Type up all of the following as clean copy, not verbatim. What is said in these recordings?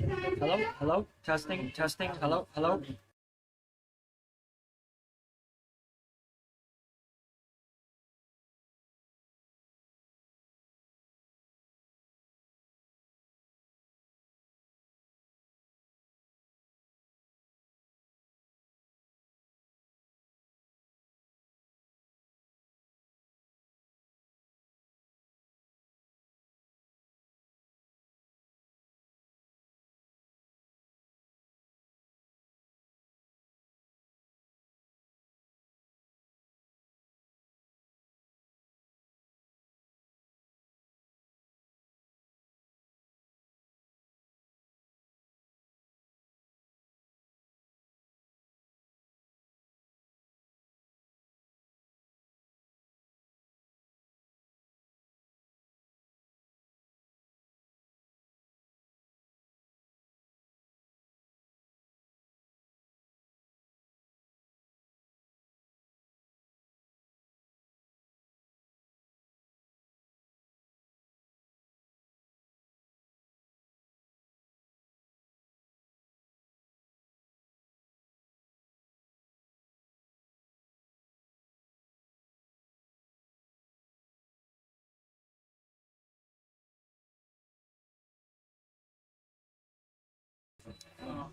Hello, hello, testing, testing, hello, hello.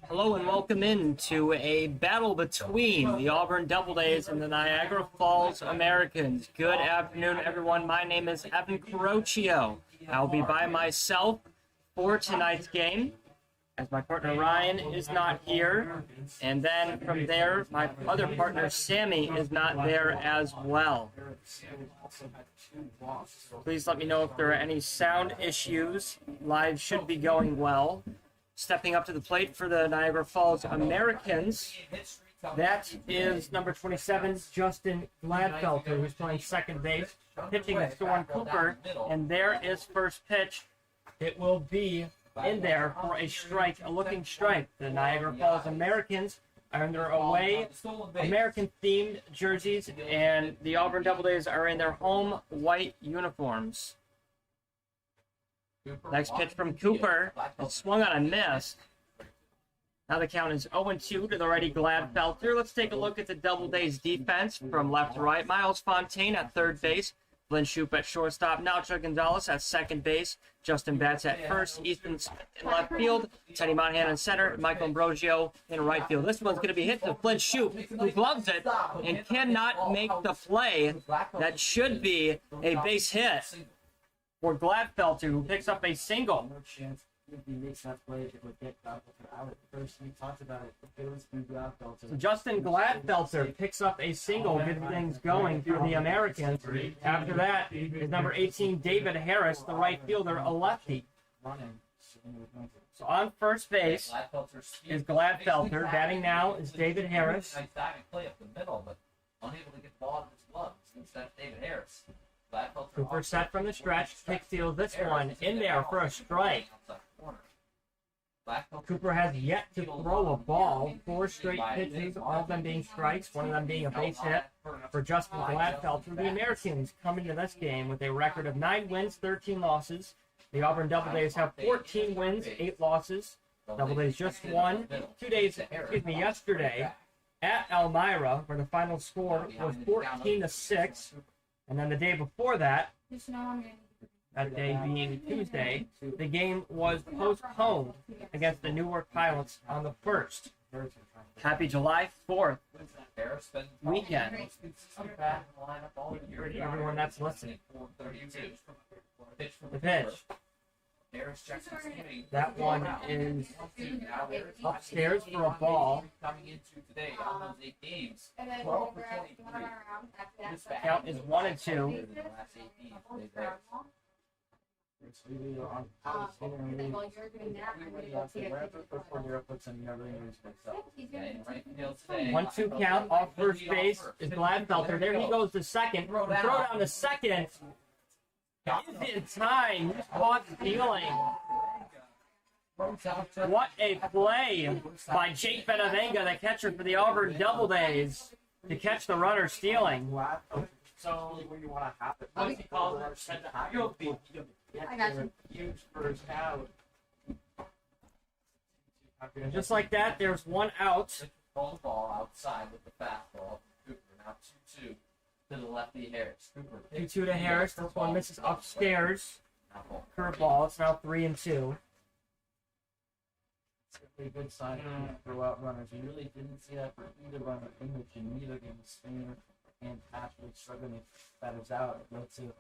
Hello and welcome in to a battle between the Auburn Doubledays and the Niagara Falls Americans. Good afternoon, everyone. My name is Evan Carocchio. I'll be by myself for tonight's game, as my partner Ryan is not here. And then from there, my other partner Sammy is not there as well. Please let me know if there are any sound issues. Live should be going well. Stepping up to the plate for the Niagara Falls Americans, that is number 27, Justin Gladfelter, who's playing second base, pitching is Thorne Cooper, and there is first pitch. It will be in there for a strike, a looking strike. The Niagara Falls Americans are in their away American-themed jerseys, and the Auburn Doubledays are in their home white uniforms. Next pitch from Cooper. It's swung on and missed. Now the count is 0-2 to the righty Gladfelter. Let's take a look at the Doubledays defense from left to right. Miles Fontaine at third base. Flynn Shoup at shortstop. Nacho Gonzalez at second base. Justin Batts at first. Ethan Smith in left field. Teddy Monahan in center. Michael Ambrosio in right field. This one's going to be hit to Flynn Shoup, who gloves it and cannot make the play. That should be a base hit for Gladfelter, who picks up a single. So Justin Gladfelter picks up a single, getting things going for the Americans. After that is number 18, David Harris, the right fielder, a lefty. So on first base is Gladfelter. Batting now is David Harris. Cooper set from the stretch, kick steals this one in there for a strike. Cooper has yet to throw a ball. 4 straight pitches, all of them being strikes, one of them being a base hit for Justin Gladfelter. The Americans come into this game with a record of 9 wins, 13 losses. The Auburn Doubledays have 14 wins, 8 losses. Doubledays just won yesterday at Elmira, where the final score was 14-6. And then the day before that, that day being Tuesday, the game was postponed against the Newark Pilots on the 1st. Happy July 4th weekend. Everyone that's listening. The pitch. That one is upstairs for a ball. Count is 1-2. One-two count off first base is Gladfelter. There he goes to second. Throw down to second. Is in time. Caught stealing. What a play by Jake Benavenga, the catcher for the Auburn Doubledays, to catch the runner stealing. So when you want to have it, once he calls it, send it. You'll be. I got you. Huge first out. And just like that, there's one out. Call the ball outside with the fastball. Cooper now 2-2 to the lefty Harris. Cooper 2-2 to Harris. This one misses upstairs. Curveball. It's now 3-2. It's a good sign to throw out runners. You really didn't see that for either runner in the game. Neither game was Spain and Patrick struggling with batters out. It led to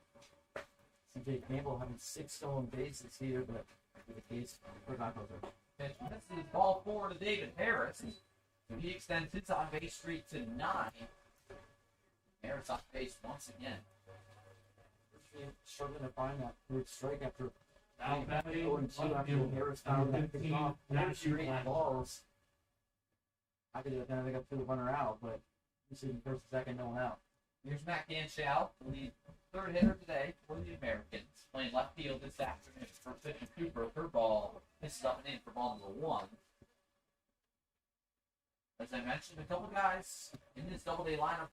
CJ Campbell having 6 stolen bases here, but the case for Broncos. Pitch misses ball 4 to David Harris. So he extends his on base streak to 9. Harris on base once again. Struggling to find that third strike after 0-2 after Harris found that pick off. Now shooting balls. I could have done they got to the runner out, but this is first, second, no one out. Here's Matt Ganschow, the lead third hitter today for the Americans. Playing left field this afternoon. First pitch to Cooper, third ball, misses up and in for ball number 1. As I mentioned, a couple guys in this double-day lineup.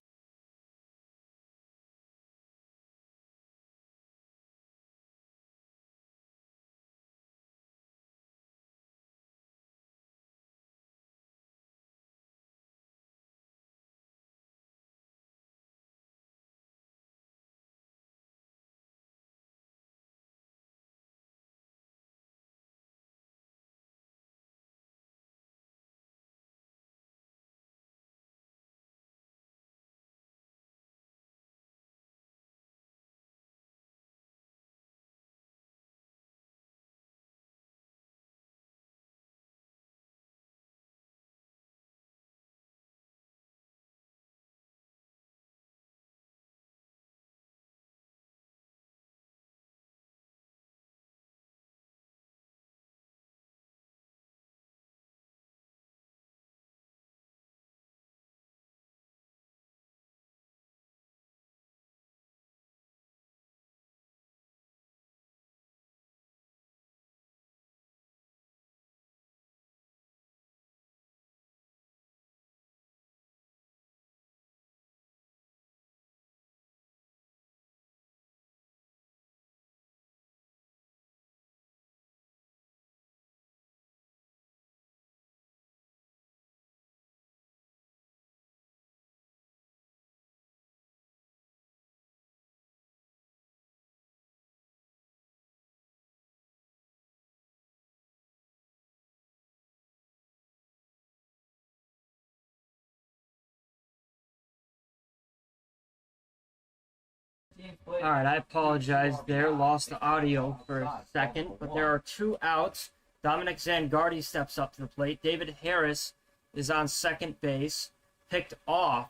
All right, I apologize there. Lost the audio for a second, but there are 2 outs. Dominic Zangardi steps up to the plate. David Harris is on second base. Picked off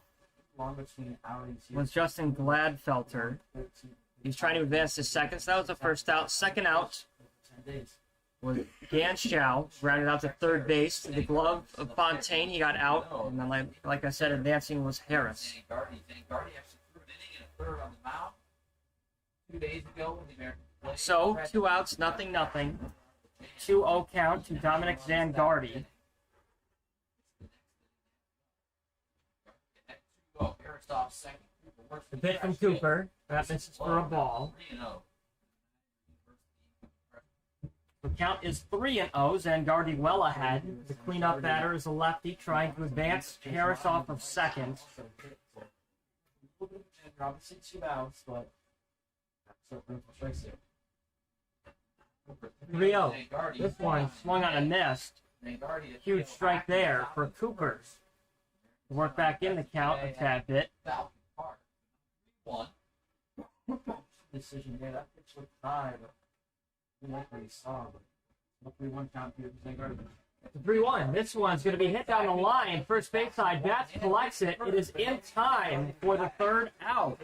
was Justin Gladfelter. He's trying to advance to second, so that was the first out. Second out was Ganschow, grounded out to third base. The glove of Fontaine, he got out. And then, like I said, advancing was Harris. Zangardi actually threw an inning and a third on the mound 2 days ago when the Americans played. So, 2 outs, nothing. 2-0 count to Dominic Zangardi. The pitch from Cooper. That misses for a ball. The count is 3-0. Zangardi well ahead. The cleanup batter is a lefty trying to advance Harris off of second. Obviously 2 outs, but 3-0. This one swung on a miss. Huge strike there for Cooper. Work back in the count a tad bit. Decision here. That pitch looked high, but we like what he saw. But 3-1 count here. 3-1. This one's going to be hit down the line. First base side. Bats collects it. It is in time for the third out.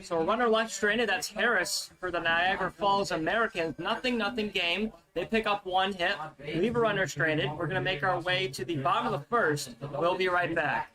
So a runner left stranded. That's Harris for the Niagara Falls Americans. Nothing game. They pick up 1 hit. Leave a runner stranded. We're going to make our way to the bottom of the first. We'll be right back.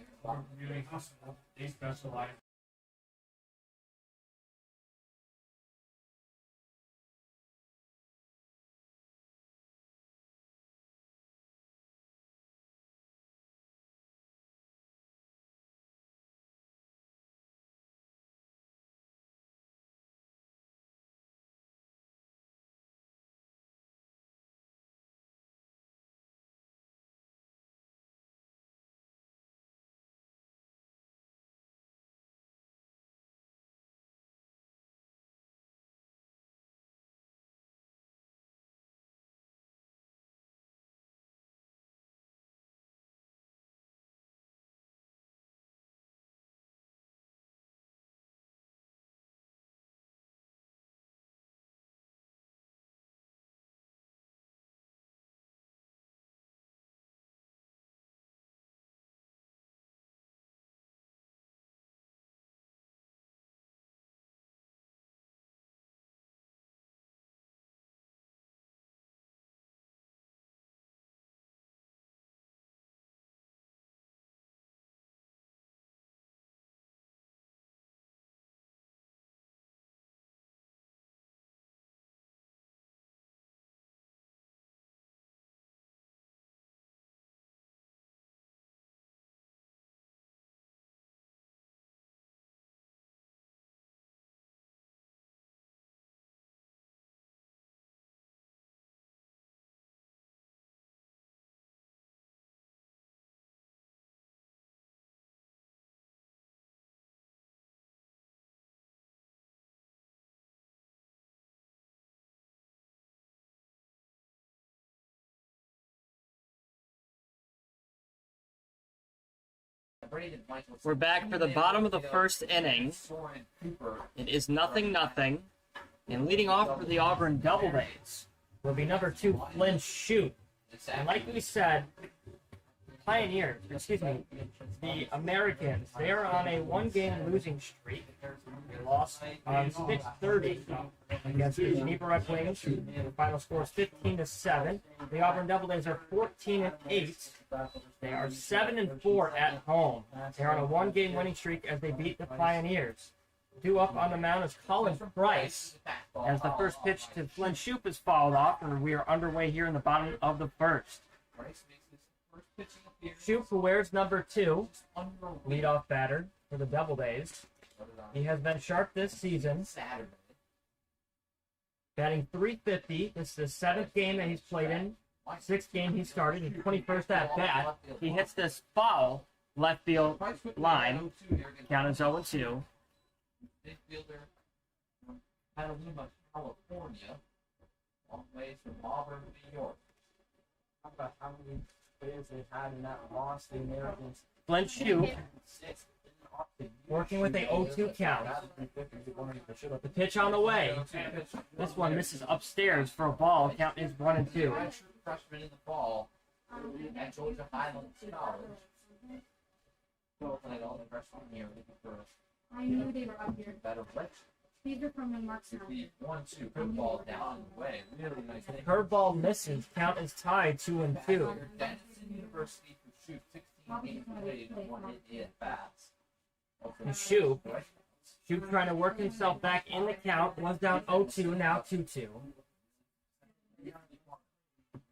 We're back for the bottom of the first inning. It is 0-0. And leading off for the Auburn Doubledays will be number 2, Flynn Shoup. And like we said, the Americans, they are on a one-game losing streak. They lost on 6:30 against the Geneva Red Wings. The final score is 15-7. The Auburn Doubledays are 14-8. They are 7-4 at home. They are on a one-game winning streak as they beat the Pioneers. Due up on the mound is Colin Price, as the first pitch to Flynn Shoup is fouled off, and we are underway here in the bottom of the first. Shoup, who wears number 2, leadoff batter for the Doubledays. He has been sharp this season, batting .350. This is the 7th game that he's played in, 6th game he started, his 21st at bat. He hits this foul left field line, count is 0-2. Midfielder, Petaluma, California, long ways from Auburn, New York. How about how many players they've had in that loss, the Americans? Flynn Shoup, working with a 0-2 count. The pitch on the way. This one misses upstairs for a ball. Count is 1-2. Freshman in the fall at Georgia Highlands College. So played all the freshman year looking for I knew they were up here. better place. These are from the Marks now. The 1-2 curveball down and away. Really nice thing. Curveball misses. Count is tied 2-2. Denison University for Shoup, 16 games played, 1 hit at bats. And Shoup trying to work himself back in the count. Was down 0-2, now 2-2.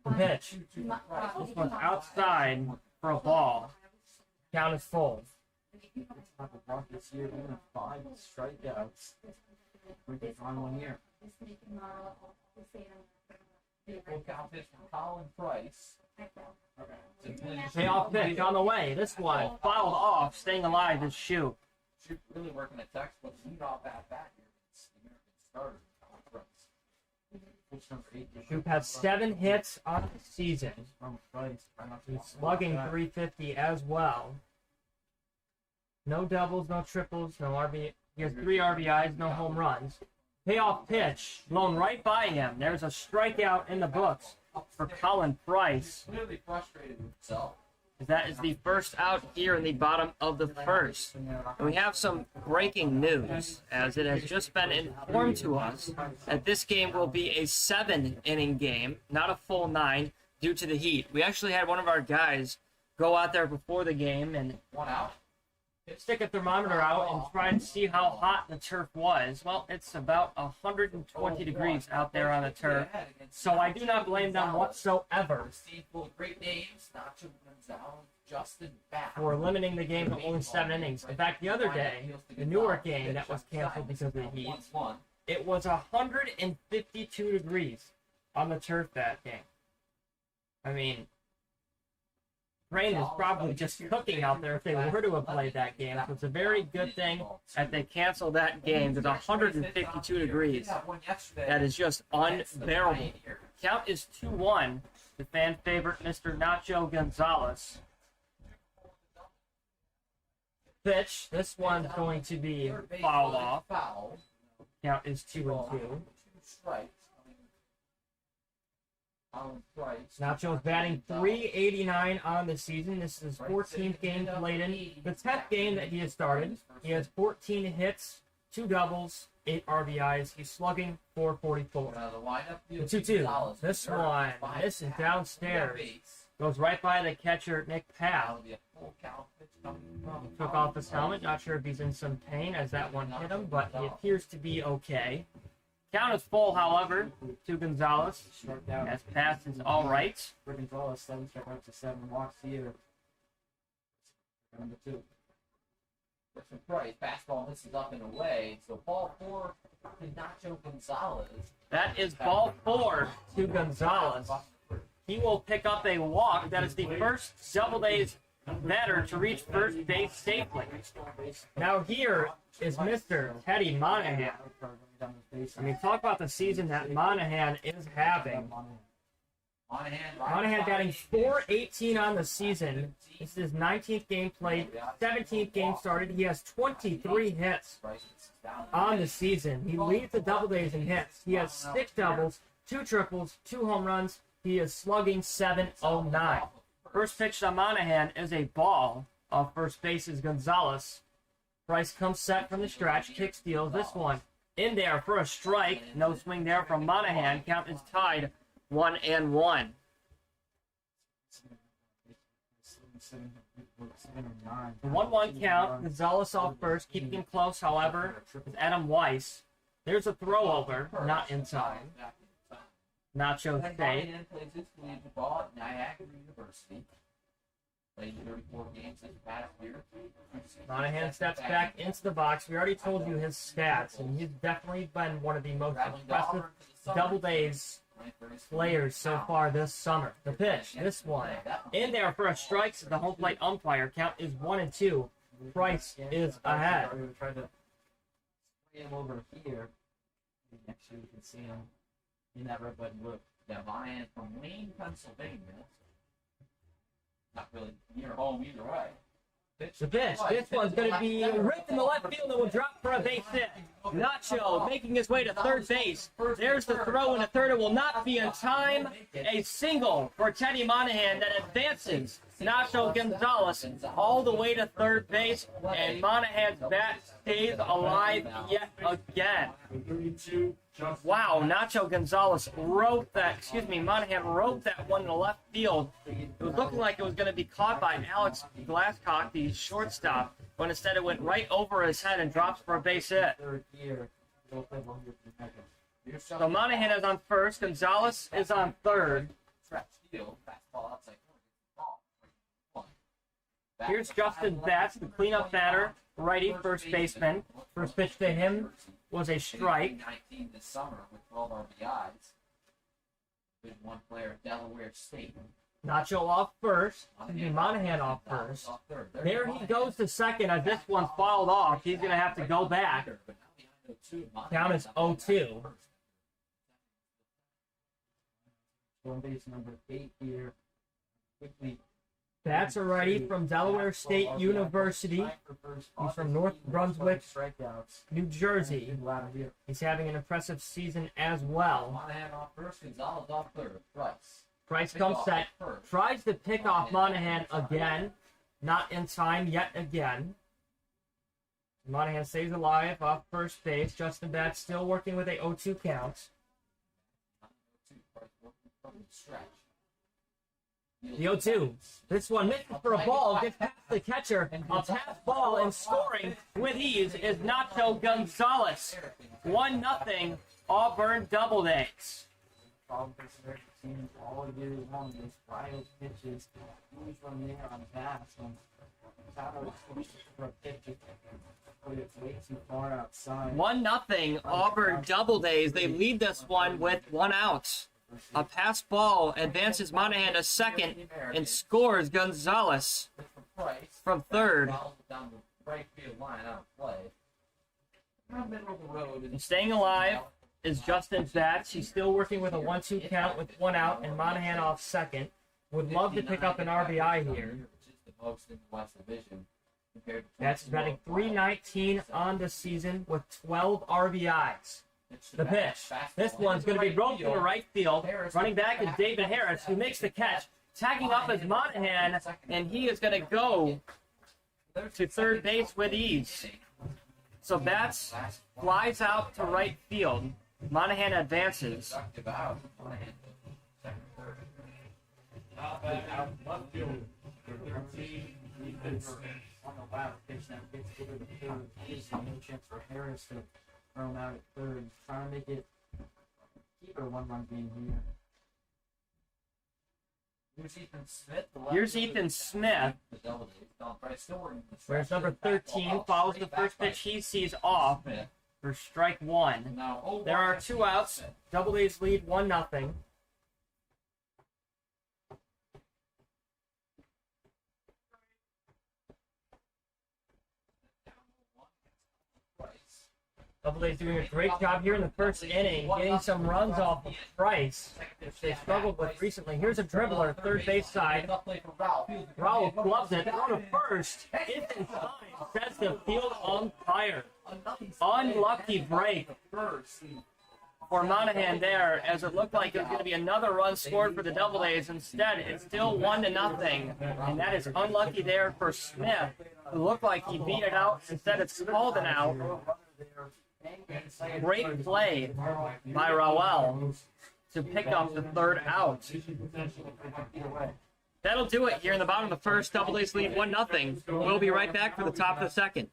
The pitch. This one's outside for a ball. Count is full. This year, even 5 strikeouts. On 1 year. Full count pitch from Colin Price. Payoff pitch on the way. This one fouled off. Staying alive is Shoup. Shoup really working a textbook leadoff at bat here against the American starter, Colin Price. Pitch number 8. Shoup has 7 hits on the season. He's slugging .350 as well. No doubles, no triples, no RB. He has 3 RBIs, no home runs. Payoff pitch blown right by him. There's a strikeout in the books for Colin Price. Clearly frustrated with himself. That is the first out here in the bottom of the first. And we have some breaking news, as it has just been informed to us that this game will be a 7-inning game, not a full 9, due to the heat. We actually had one of our guys go out there before the game and 1 out. stick a thermometer out and try and see how hot the turf was. Well, it's about 120 degrees out there on the turf, so I do not blame them whatsoever Great names, Nacho Gonzalez, Justin Bass. for limiting the game to only 7 innings. In fact, the other day, the Newark game that was canceled because of the heat, it was 152 degrees on the turf that game. I mean, rain is probably just cooking out there if they were to have played that game. So it's a very good thing that they canceled that game to 152 degrees. That is just unbearable. Count is 2-1. The fan favorite, Mr. Nacho Gonzalez. Pitch. This one's going to be fouled off. Count is 2-2. Nacho's batting .389 on the season. This is his 14th game played in. The 10th game that he has started. He has 14 hits, 2 doubles, 8 RBIs. He's slugging .444. The 2-2. This one, this is downstairs. Goes right by the catcher, Nick Papp. Took off his helmet. Not sure if he's in some pain as that one hit him, but he appears to be okay. Count is full, however, to Gonzalez. As pass is all right. For Gonzalez, 7 strikeouts to 7 walks here. Number 2. Christian Price, fastball misses up and away. So ball 4 to Nacho Gonzalez. That is ball 4 to Gonzalez. He will pick up a walk. That is the first Doubledays batter to reach first base safely. Now here is Mr. Teddy Monahan. I mean, talk about the season that Monahan is having. Monahan batting .418 on the season. This is his 19th game played, 17th game started. He has 23 hits on the season. He leads the Doubledays in hits. He has 6 doubles, 2 triples, 2 home runs. He is slugging .709. First pitch to Monahan is a ball. Off first base is Gonzalez. Price comes set from the stretch, kick steals this one. In there for a strike. No swing there from Monahan. Count is tied 1-1. The 1-1 count. Gonzalez off first, keeping him close, however, is Adam Weiss. There's a throw over, not in time. Nacho stay. Monahan plays his collegiate ball at Niagara University. Played 34 games this past year. Monahan steps back into the box. We already told you his stats, and he's definitely been one of the most impressive Doubledays players so far this summer. The pitch, this one. In there for a strike to the home plate umpire. Count is 1-2. Price is ahead. We tried to play him over here. Actually, you can see him in that red button look. Yeah, Monahan from Wayne, Pennsylvania. Not really near home either way. The pitch. This one's going to be ripped in the left field and will drop for a base hit. Nacho making his way to third base. There's the throw in the third. It will not be in time. A single for Teddy Monahan that advances Nacho Gonzalez all the way to third base. And Monahan's bat stays alive yet again. Wow, Nacho Gonzalez Monahan wrote that one in the left field. It was looking like it was going to be caught by Alex Glasscock, the shortstop, but instead it went right over his head and drops for a base hit. So Monahan is on first, Gonzalez is on third. Here's Justin Batts, the cleanup batter, righty first baseman. First pitch to him was a strike. 19 this summer with 12 RBIs. With one player at Delaware State. Nacho off first. Monahan off first. There he goes to second as this one's fouled off. He's going to have to go back. Count is 0-2. One base number 8 here. Quickly. That's a righty from Delaware State University. He's from North Brunswick, New Jersey. He's having an impressive season as well. Monahan off first, Gonzalez off third. Price comes set. Tries to pick off Monahan again. Not in time yet again. Monahan stays alive off first base. Justin Batts still working with a 0-2 count. The 0-2. This one misses for a ball, gets past the catcher. A pass ball and scoring with ease is Nacho Gonzalez. 1-0 Auburn Doubledays. All year long, those wild pitches, always from there on pass. For a pitch, but it's way too far outside. 1-0 Auburn Doubledays. They lead this one with 1 out. A pass ball advances Monahan to second and scores Gonzalez from third. And staying alive is Justin Batts. He's still working with a 1-2 count with 1 out and Monahan off second. Would love to pick up an RBI here. That's batting .319 on the season with 12 RBIs. The pitch. This one's going to be roped to the right field. Running back is David Harris, who makes the catch. Tagging up is Monahan, and he is going to go to third base with ease. So Batts flies out to right field. Monahan advances. Chance for Harris to throw him out at third. Trying to make it keep it a 1-run game here. Here's Ethan Smith. Where's number 13? Follows the first pitch he sees off for strike 1. There are 2 outs. Doubledays lead 1-0. Doubledays doing a great job here in the first inning, getting some runs off of Price, which they struggled with recently. Here's a dribbler, third base side. Rowell gloves it, on to first. It's in time, says the field umpire. Unlucky break for Monahan there, as it looked like it was going to be another run scored for the Doubledays. Instead, it's still 1-0, and that is unlucky there for Smith. It looked like he beat it out. Instead, it's called an out. Great play by Rowell to pick up the third out. That'll do it here in the bottom of the first. Doubledays lead 1-0. We'll be right back for the top of the second.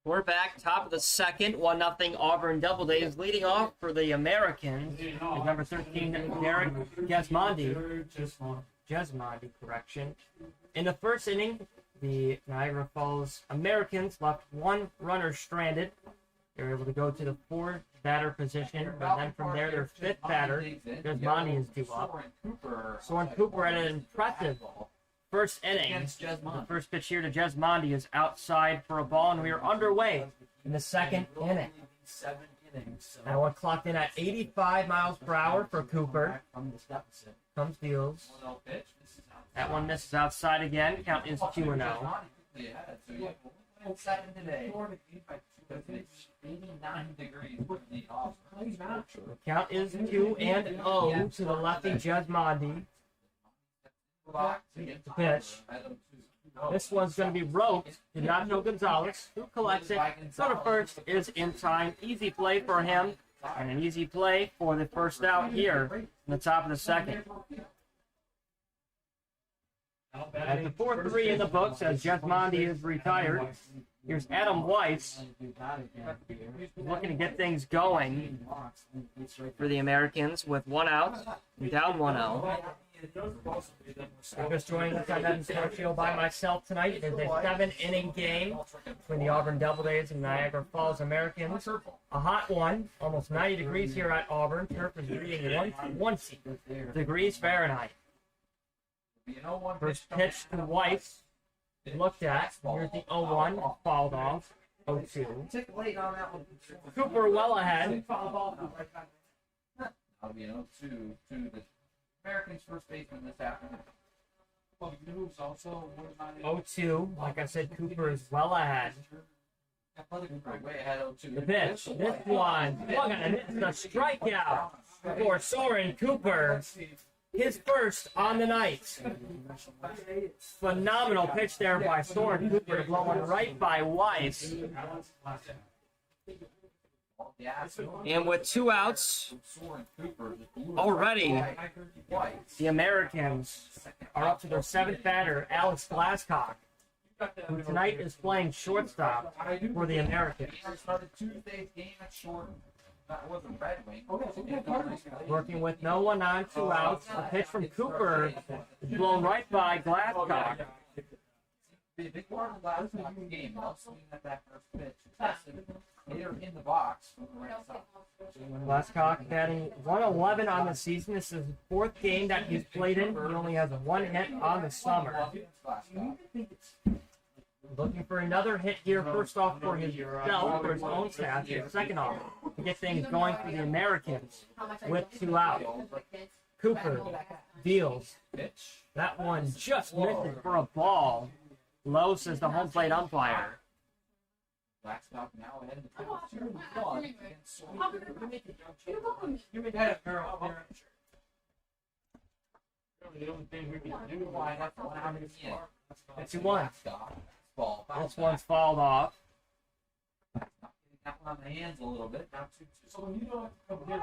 We're back, top of the second, 1-0 Auburn Doubledays, leading off for the Americans. Number 13, Derek Jesmondi, correction. In the first inning, the Niagara Falls Americans left one runner stranded. They were able to go to the fourth batter position, and then from there, their fifth batter, Jesmondi, is due up. Soren Cooper had an impressive first inning. The first pitch here to Jesmondi is outside for a ball, and we are underway in the second inning. That one clocked in at 85 miles per hour for Cooper. Comes deals. That one misses outside again. Count is 2-0. Count is 2-0 to the lefty Jesmondi. The pitch. This one's going to be roped to Nacho Gonzalez, who collects it. So to first is in time. Easy play for him, and an easy play for the first out here in the top of the second. At the 4-3 in the books, as Jesmondi is retired, here's Adam Weiss looking to get things going for the Americans with one out, down 1-0. Just joining us on that Sports Show by myself tonight. It is a 7-inning game between the Auburn Doubledays and Niagara Falls Americans. A hot one, almost 90 degrees here at Auburn. Turf is reading 1 degrees Fahrenheit. First pitch to Weiss, looked at. Here's the 0-1, fouled off. 0-2. Cooper well ahead. That'll be an 0-2 to the Americans' first baseman this afternoon. 0-2. Like I said, Cooper is well ahead. Way ahead 0-2. The pitch. This one. Look at it. It's a strikeout for Soren Cooper. His first on the night. Phenomenal pitch there by Soren Cooper to blow one right by Weiss. And with 2 outs already, the Americans are up to their 7th batter, Alex Glasscock, who tonight is playing shortstop for the Americans. Working with no one on, 2 outs. A pitch from Cooper is blown right by Glasscock. The big part of the last game, also at that first pitch, they're in the box from the right side. Glasscock batting 111 on the season. This is the 4th game that he's played in. He only has 1 hit on the summer. Looking for another hit here, first off for himself, for his own stats, and second off, to get things going for the Americans with 2 out. Cooper deals. That one just misses for a ball. Low, says the home plate umpire. Blackstock now ahead in the 2-1 against You're ahead of Merrill there. The only thing we can do Line up for how many in? It's 2-1. Ball. This one's fouled off. Not getting that one on the hands a little bit. Now 2-2. So when you don't come here,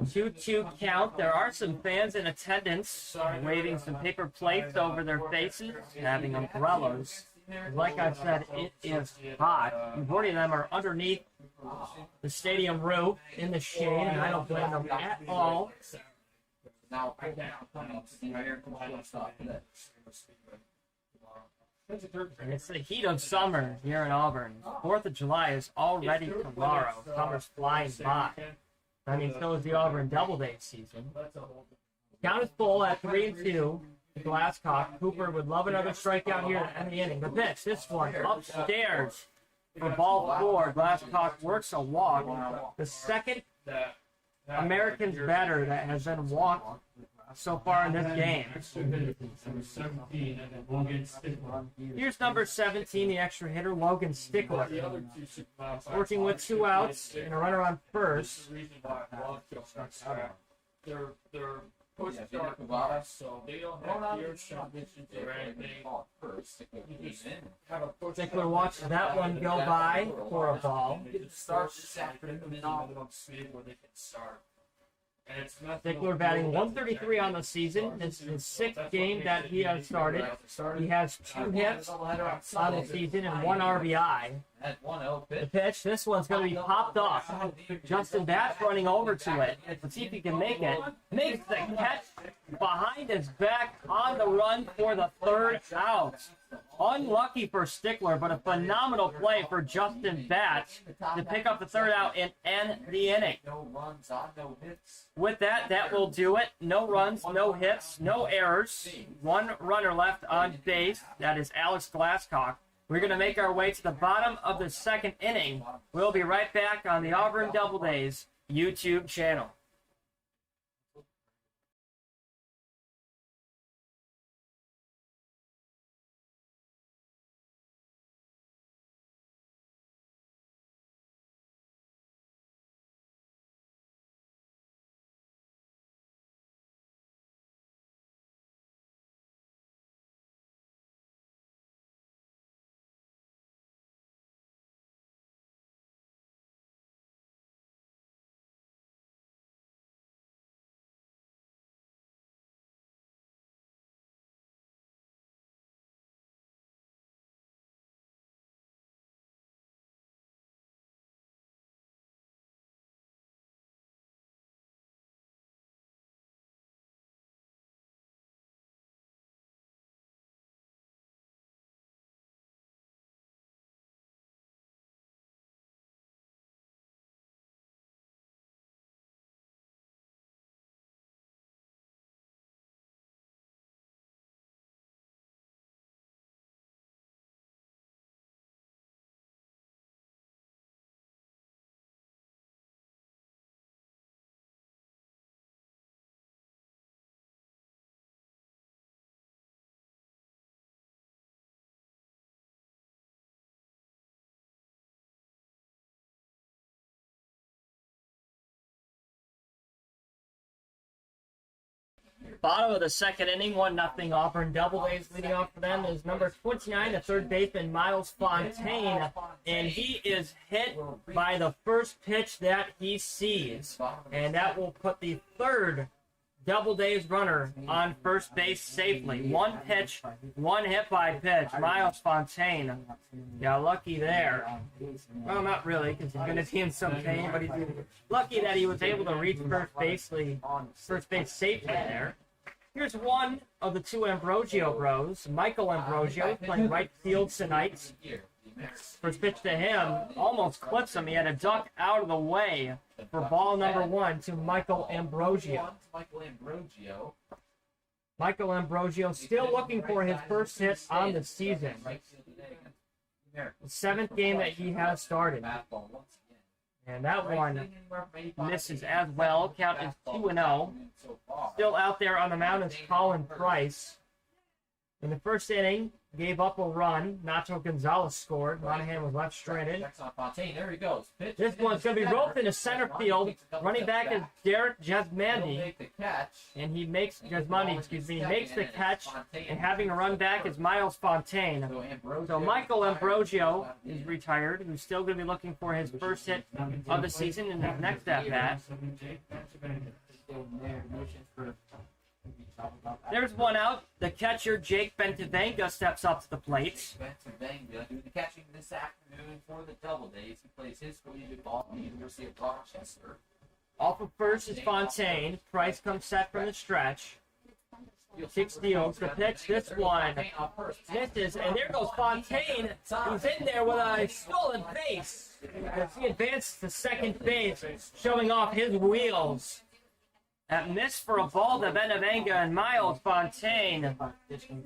2-2 count. There are some fans in attendance waving some paper plates over their faces, having umbrellas. Like I said, it is hot. Majority of them are underneath the stadium roof in the shade, and I don't blame them at all. Now, right here to my stop today. And it's the heat of summer here in Auburn. 4th of July is already tomorrow. Summer's flying by. I mean, so is the Auburn Doubledays season. Count is full at 3-2. Glasscock. Cooper would love another strikeout here at the end of the inning. The pitch, this one, upstairs for ball 4. Glasscock works a walk. The second Americans batter that has been walked so far in this game. Here's number 17, the extra hitter, Logan Stickler. Working with 2 outs and a runner on first. they're push Yeah, start they box, so they don't Hold have on, gear it's not conditions mentioned or there, anything. call it first, it You goes just in. have a push Stickler start watched that one go by for a ball. It starts this afternoon minimum speed where they can start. And it's nothing. Stickler batting 133 on the season. This is his 6th game that he has started. He has 2 hits on the season and 1 RBI. At 1-0 The pitch. pitch, this one's going to be popped off. Justin Batts running over to it. Let's see if he can make it. Makes the catch behind his back on the run for the 3rd out. Unlucky for Stickler, but a phenomenal play for Justin Batts to pick up the 3rd out and end the inning. No runs on, no hits. With that, that will do it. No runs, no hits, no errors. 1 runner left on base. That is Alex Glasscock. We're going to make our way to the bottom of the 2nd inning. We'll be right back on the Auburn Doubledays YouTube channel. Bottom of the 2nd inning, 1-0 Auburn Doubledays. Leading off for them is number 29, the 3rd baseman, Miles Fontaine. And he is hit by the first pitch that he sees. And that will put the 3rd Doubledays runner on first base safely. 1 pitch, 1 hit by pitch. Miles Fontaine. Got lucky there. Well, not really, because he's going to be in some pain, but he's lucky that he was able to reach first base safely there. Here's one of the 2 Ambrosio bros. Michael Ambrosio playing right field tonight. First pitch to him almost clips him. He had a duck out of the way for ball number 1 to Michael Ambrosio. Michael Ambrosio. Michael Ambrosio still looking for his first hit on the season. The 7th game that he has started. And that one misses as well. Count is 2-0. Still out there on the mound is Colin Price. In the first inning, gave up a run. Nacho Gonzalez scored. Monahan was left stranded. There he goes. This one's going to be roped into center field. Running back is Derek Jasmandi. And he makes makes the catch. And having to run back is Miles Fontaine. So Michael Ambrosio is retired, who's still going to be looking for his first hit of the season in his next at bat. There's one out. The catcher, Jake Bentavanga, steps up to the plate. Bentavanga doing the catching this afternoon for the Doubledays. He plays his collegiate ball at the University of Rochester. Off of first is Fontaine. Price comes set from the stretch. Kicks deals. The pitch, this one misses, and there goes Fontaine, who's in there with a stolen base. As he advances to second base, showing off his wheels. That miss for a ball to Benavanga, and Miles Fontaine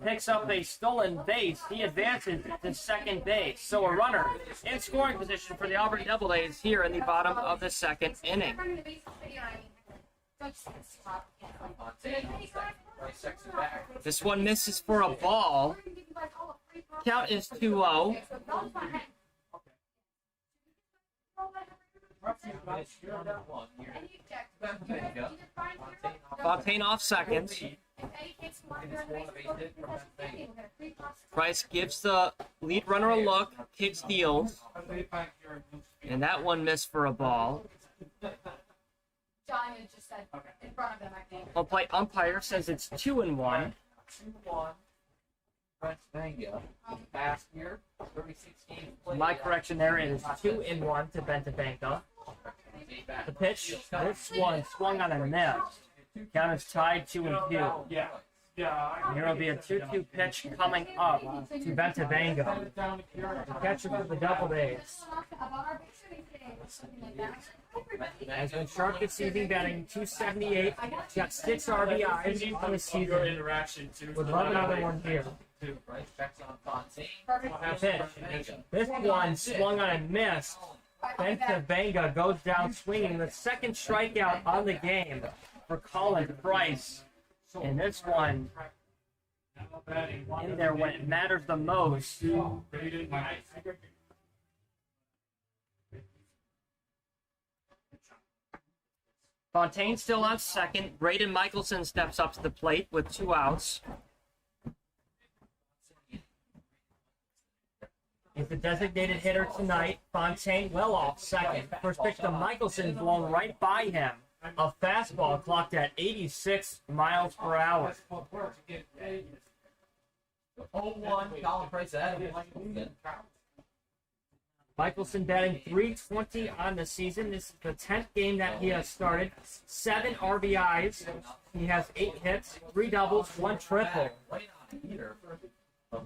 picks up a stolen base. He advances to second base. So a runner in scoring position for the Auburn Doubledays here in the bottom of the 2nd inning. This one misses for a ball. Count is 2-0. Fontaine off second. Price gives the lead runner a look, kicks deals, and that one missed for a ball. Umpire says it's 2-1. 2-1. Past year, 36 games played. My correction there is 2-1 to Bentavanga. The pitch, this one swung on a miss. Count is tied 2-2. There will be a 2-2 pitch coming up to Bentavanga. The catcher for the Doubledays has been sharp this season, batting .278. He's got 6 RBIs on the season, with 11 other one here. This one swung on a miss. Bentavanga goes down swinging. The second strikeout on the game for Colin Price. And this one in there when it matters the most. Fontaine still on second. Braden Michelson steps up to the plate with 2 outs. He's the designated hitter tonight. Fontaine well off second. First pitch to Michelson blown right by him. A fastball clocked at 86 miles per hour. 0-1, Colin Price ahead. Michelson batting .320 on the season. This is the 10th game that he has started. 7 RBIs. He has 8 hits, 3 doubles, 1 triple.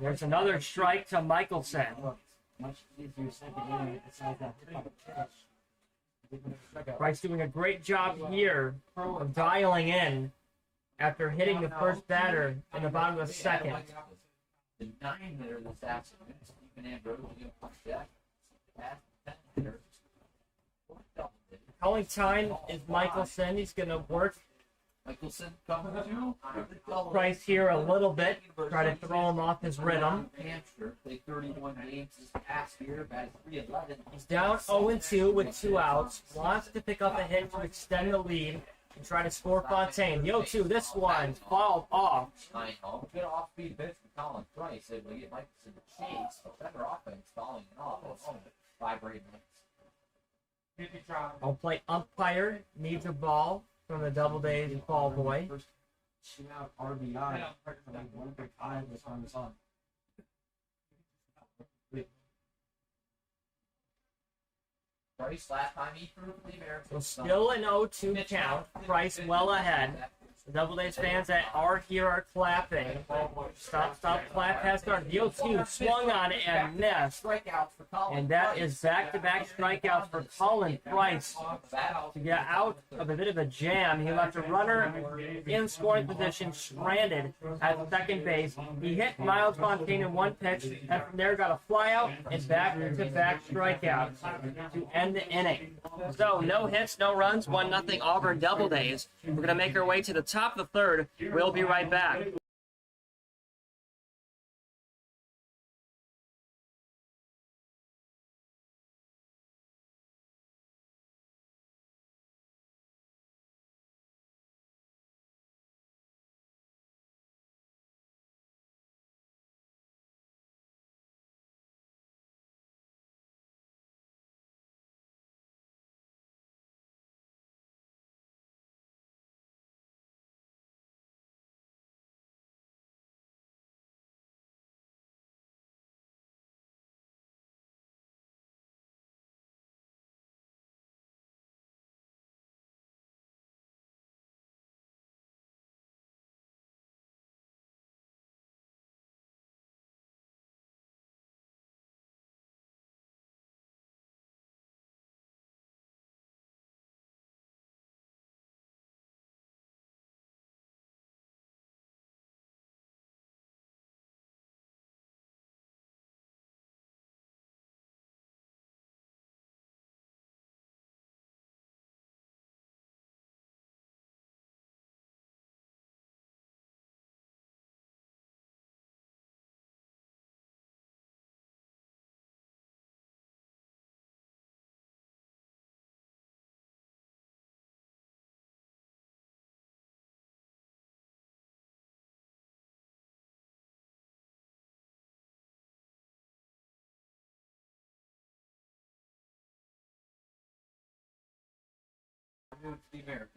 There's another strike to Michelson. Price doing a great job here of dialing in after hitting the first batter in the bottom of the 2nd. The 9 hitter this afternoon, Stephen Ambrosio, calling time is Michelson. He's going to work Michelson coming to Price here a little bit, try to throw him off his rhythm. Hampshire played 31 games this past year, batted .311. He's down 0-2 with 2 outs. Wants to pick up a hit to extend the lead and try to score Fontaine. The 0-2, this one fouled off. Good off-speed pitch from Colin Price. Able to get Michelson to chase, but better offense fouling it off. 5 or 8 minutes. I'll play umpire, needs a ball from the Doubledays ball boy. Shootout RBI. One big eye was on his on. Price last time he threw for the Americans. So still an 0-2 count. Price well ahead. The Doubledays fans that are here are clapping. Stop, clap has started. The 0-2 swung on and missed. Strikeouts for Colin. And that is back-to-back strikeouts for Colin Price to get out of a bit of a jam. He left a runner in scoring position, stranded at second base. He hit Miles Fontaine in one pitch, and from there got a flyout and back-to-back strikeouts to end the inning. So no hits, no runs, 1-0 Auburn Doubledays. We're going to make our way to the top of the third. We'll be right back.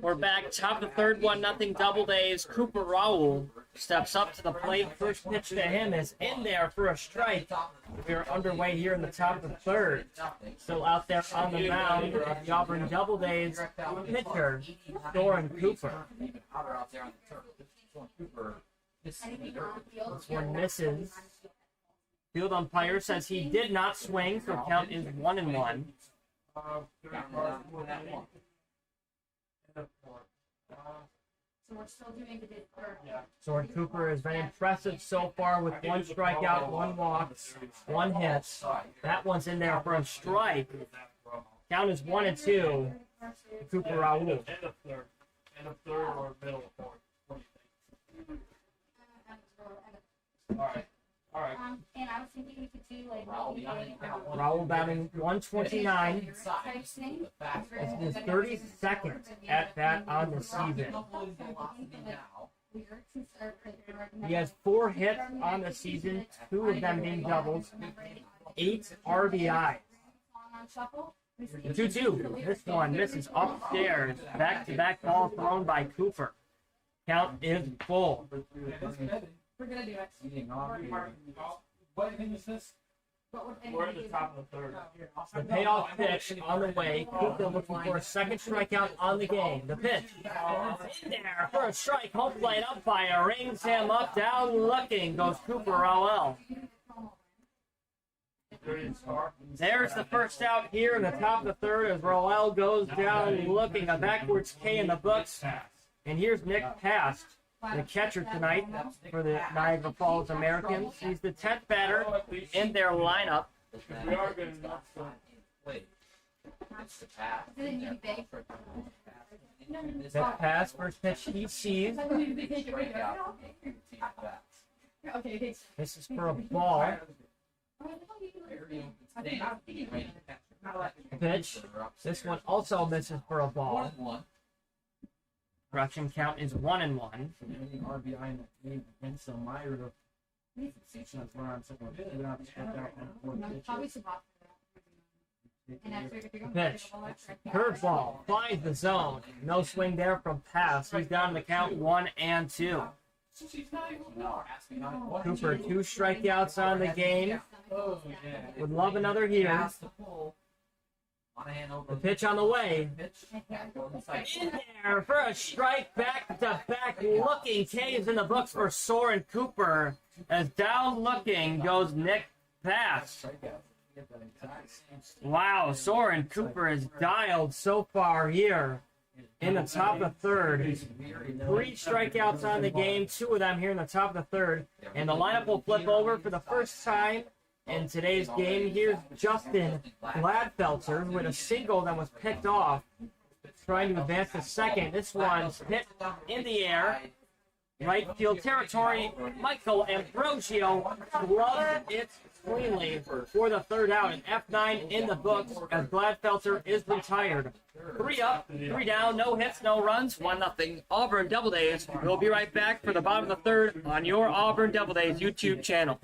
We're back, top of the third, 1-0 Doubledays. Cooper Raul steps up to the plate. First pitch to him is in there for a strike. We're underway here in the top of the third. Still out there on the mound, the Auburn Doubledays pitcher, Doran Cooper. This one misses. Field umpire says he did not swing, so count is 1-1. So we're still doing the bid for. Soren Cooper has been impressive so far with one strikeout, one walk, one hit. That one's in there for a strike. Count is 1-2. Cooper Raul. End of third or middle of fourth. What do you think? All right. And I was thinking we could do like maybe Raul batting 129. pricing. It's his 32nd at bat on the season. He has 4 hits on the season, 2 of them being doubles, 8 RBI. 2-2. This one misses upstairs. Back-to-back ball thrown by Cooper. Count is full. We're gonna do it. What inning is this? We're at the top of the third. The payoff pitch on the way. Cooper looking for a second strikeout on the game. The pitch. In there for a strike. Home plate umpire rings him up, down looking. Goes Cooper Raul. There's the first out here in the top of the third as Raul goes down looking. A backwards K in the books. And here's Nick Past, the catcher tonight for the Niagara Falls Americans. He's the 10th batter in their lineup. We are good enough. Nick Past, first pitch he sees. Okay. This is for a ball. Pitch. This one also misses for a ball. Correction, count is 1-1. RBI in the game against the Meyer of that's where I'm saying we're not struck out on 4 Probably pitches. some off. And after if you're going Pitch. Curveball finds the zone. No swing there from Pass. He's down the count 1-2. Cooper, 2 strikeouts on the game. Would love another here. The pitch on the way. Pitch. In there for a strike, back-to-back looking K's in the books for Soren Cooper. As down looking goes Nick Pass. Wow, Soren Cooper is dialed so far here in the top of the third. 3 strikeouts on the game, 2 of them here in the top of the third. And the lineup will flip over for the first time in today's game. Here's Justin Gladfelter with a single that was picked off, trying to advance to second. This one's hit in the air. Right field territory. Michael Ambrosio gloved it cleanly for the third out. An F9 in the books as Gladfelter is retired. 3 up, 3 down, no hits, no runs, 1-0. Auburn Doubledays. We'll be right back for the bottom of the third on your Auburn Doubledays YouTube channel.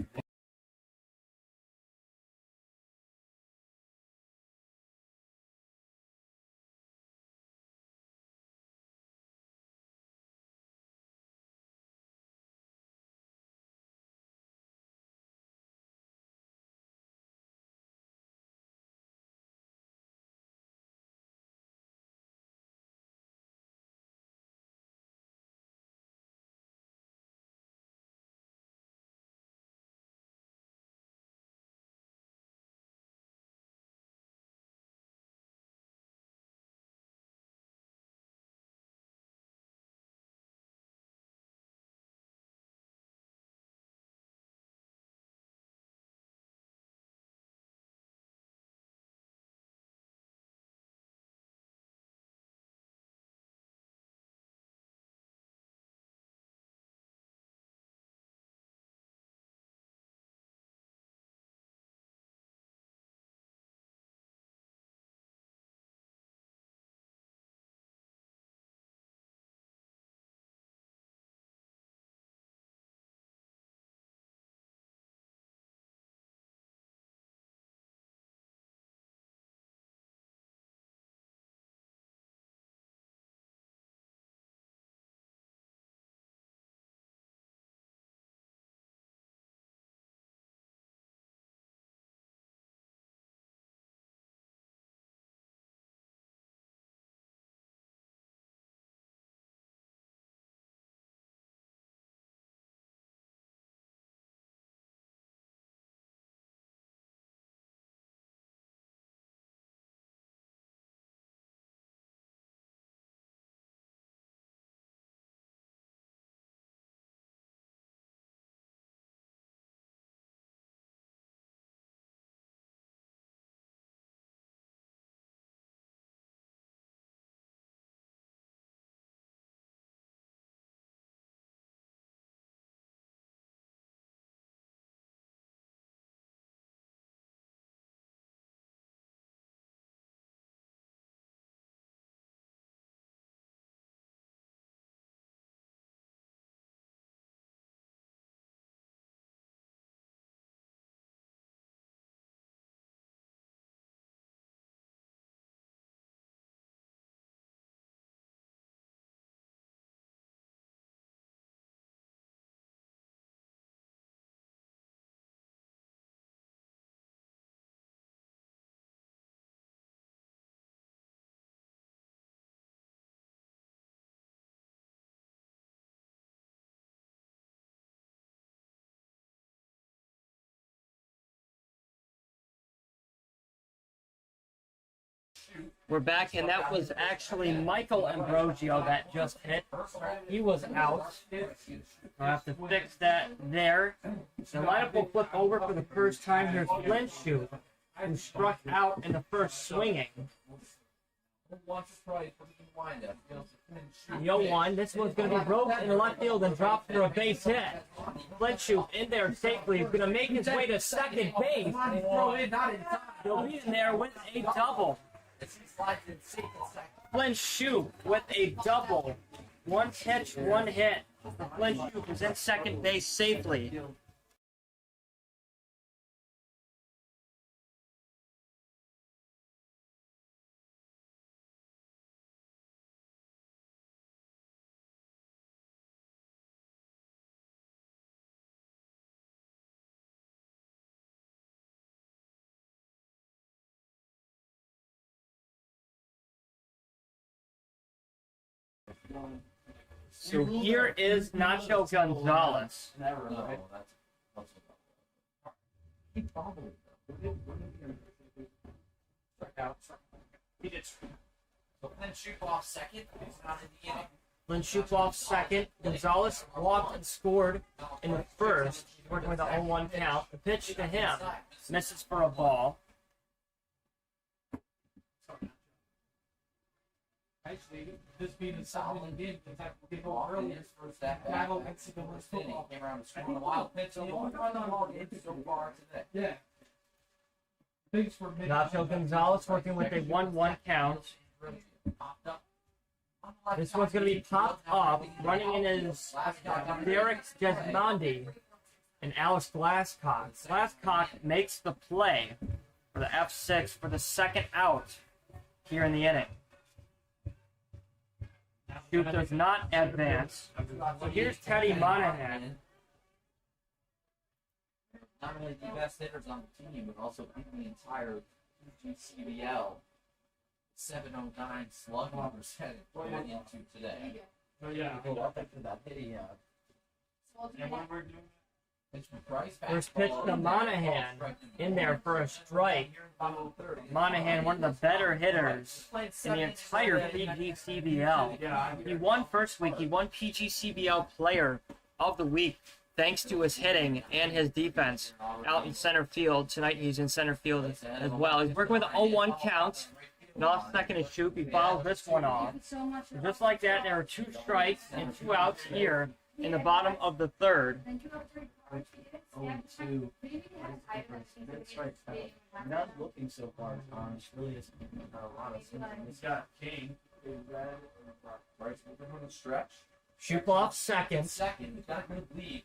We're back, and that was actually Michael Ambrosio that just hit. He was out. I'll have to fix that there. The lineup will flip over for the first time. Here's Flenshoe, who struck out in the first swinging. 0-1. This one's going to be roped in the left field and dropped for a base hit. Flenshoe in there safely. He's going to make his way to second base. He'll be in there with a double. Flenshoe with a double. 1 pitch, 1 hit. Flenshoe is in second base safely. So here is Nacho Gonzalez. Never, No, right? that's he probably struck out. He did. So then shoot off second. He's not in the inning. Lynn Shuploff second. Gonzalez walked and scored in the first, working with the 0-1 count. The pitch to him misses for a ball. Actually, this being a Solid solid game, People early in his first at bat. Travel Mexico was First inning, football. came around and scored a wild pitch. So one run on all hits so far today. Yeah. Thanks for making Nacho Gonzalez working with a 1-1 count. Popped up. This one's going to be popped up. Running in is Derek Desmondi and Alex Glasscock. Glasscock makes the play for the F6 for the second out here in the inning. Shoot does not advance. So here's Teddy Monahan. Not only the best hitters on the team, but also beating the entire GCBL 709 slugging percentage going into today. Oh, yeah. Go up after that hitting. And when we're doing Pitch from Price. First pitch to Monahan in there for a strike. Monahan, one of the better hitters in the entire PGCBL. He won first week. He won PGCBL Player of the Week thanks to his hitting and his defense out in center field. Tonight he's in center field as well. He's working with an 0-1 count. And off second is Shoop. He fouls this one off. Just like that, there are 2 strikes and 2 outs here in the bottom of the third. 0-2. That's right. Not looking so far, Tom. It's really just a lot of symptoms. It's got King. Price moving on the stretch. Shuploff second. Second, got a good lead.